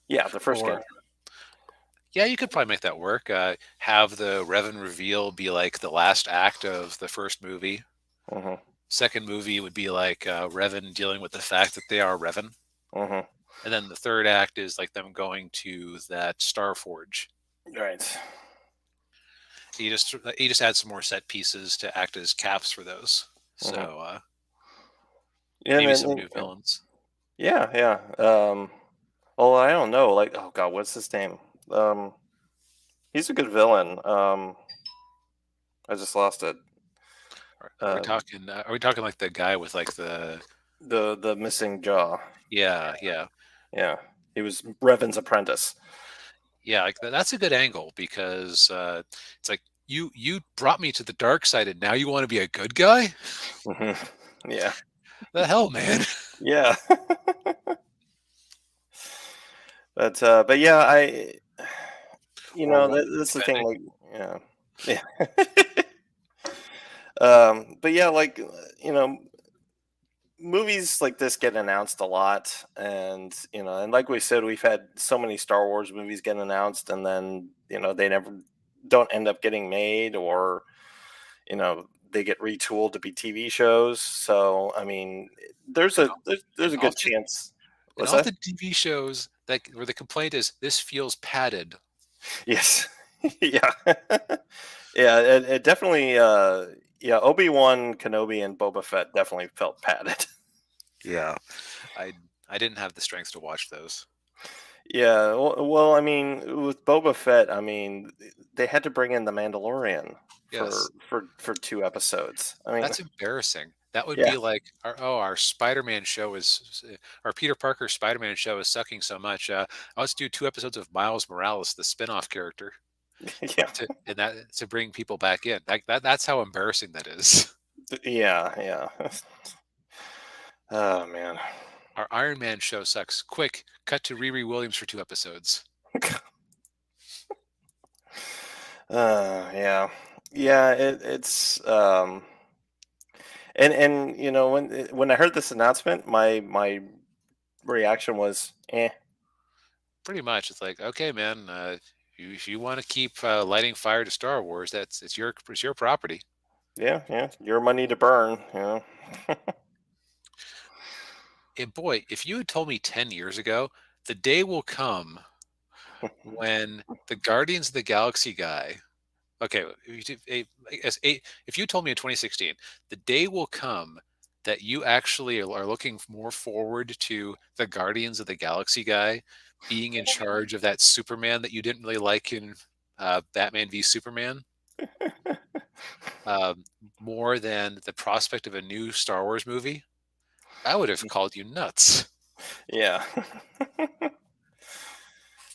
Yeah, the first game. Or yeah, you could probably make that work. Have the Revan reveal be like the last act of the first movie. Hmm. Second movie would be like Revan dealing with the fact that they are Revan, Hmm. and then the third act is like them going to that Star Forge. Right. You just add some more set pieces to act as caps for those. Hmm. So Yeah, maybe some new villains. yeah, yeah. Well, I don't know. Like, oh God, what's his name? Um, he's a good villain. I just lost it. Are we Um, talking? Are we talking like the guy with like the? the missing jaw. Yeah, yeah, Yeah, he was Revan's apprentice. yeah. Like that's a good angle because it's like you brought me to the dark side, and now you want to be a good guy? Hmm. Yeah, The hell, man! yeah. But yeah, Or what? that's the thing. Depending. Like, yeah, yeah. But yeah, like, movies like this get announced a lot, and and like we said, we've had so many Star Wars movies get announced, and then they never don't end up getting made, or they get retooled to be TV shows. So I mean, And, there's and a good often chance. and What's that? often TV shows that where the complaint is this feels padded. Yes. Yeah. Yeah, it definitely yeah, Obi-Wan Kenobi and Boba Fett definitely felt padded. Yeah, I I didn't have the strength to watch those. Yeah, well, I mean, with Boba Fett, I mean, they had to bring in the Mandalorian Yes, for 2 episodes. I mean, that's embarrassing. That would yeah. be like our Spider-Man show is our Peter Parker Spider-Man show is sucking so much. Let's do 2 episodes of Miles Morales, the spin-off character, Yeah. to bring people back in. Like that's how embarrassing that is. Yeah, yeah. Oh man. Our Iron Man show sucks. Quick, cut to Riri Williams for 2 episodes. Yeah. Yeah, it's and when I heard this announcement, my reaction was, eh. Pretty much, it's like, okay, man, if you want to keep lighting fire to Star Wars, it's your property. Yeah, yeah, your money to burn. And boy, if you had told me 10 years ago, the day will come when the Guardians of the Galaxy guy. Okay, if you told me in 2016, the day will come that you actually are looking more forward to the Guardians of the Galaxy guy being in charge of that Superman that you didn't really like in Batman v Superman, um, more than the prospect of a new Star Wars movie, I would have called you nuts. Yeah.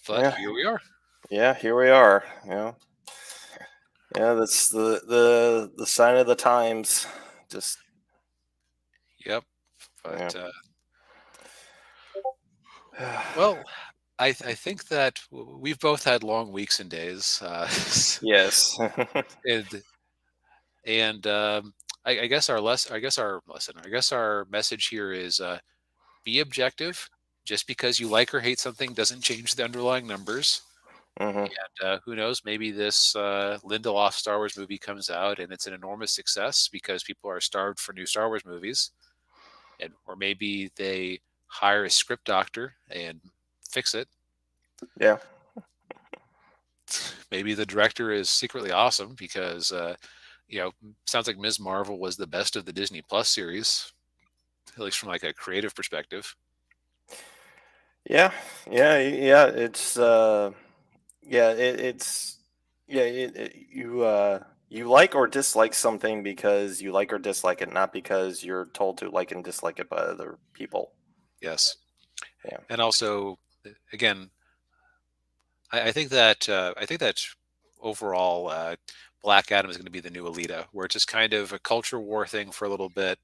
But Yeah. here we are. Yeah, here we are. Yeah, that's the sign of the times. Just Yep. yeah. But well, I think that we've both had long weeks and days, Yes. and and I guess our our message here is be objective. Just because you like or hate something doesn't change the underlying numbers. Hmm. And who knows? Maybe this Lindelof Star Wars movie comes out and it's an enormous success because people are starved for new Star Wars movies, and or maybe they hire a script doctor and fix it. Yeah. Maybe the director is secretly awesome because sounds like Ms. Marvel was the best of the Disney Plus series, at least from like a creative perspective. Yeah. Yeah. It's yeah. It's yeah. You. You like or dislike something because you like or dislike it, not because you're told to like and dislike it by other people. Yes. Yeah. And also, again, I think that overall, Black Adam is going to be the new Alita, where it's just kind of a culture war thing for a little bit,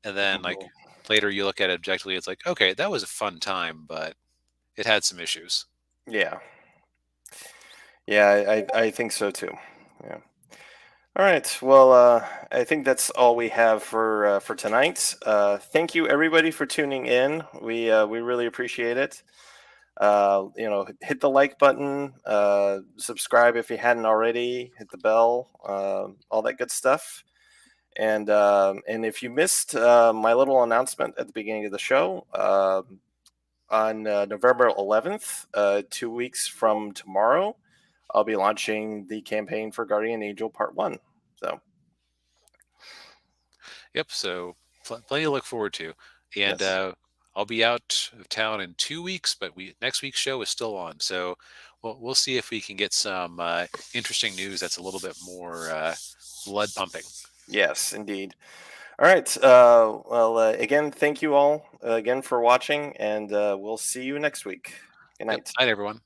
and then like Mhm. later you look at it objectively, it's like, okay, that was a fun time, but it had some issues. Yeah. Yeah, I think so too. Yeah. All right. Well, I think that's all we have for tonight. Thank you everybody for tuning in. We really appreciate it. Hit the like button, subscribe if you hadn't already, hit the bell, all that good stuff. And if you missed my little announcement at the beginning of the show, on November 11th, 2 weeks from tomorrow, I'll be launching the campaign for Guardian Angel Part 1. So, Yep. So plenty to look forward to, and yes. I'll be out of town in 2 weeks, but next week's show is still on. So we'll see if we can get some interesting news that's a little bit more blood pumping. Yes, indeed. All right. Again, thank you all again for watching, and we'll see you next week. Good Yep. night. Night, everyone.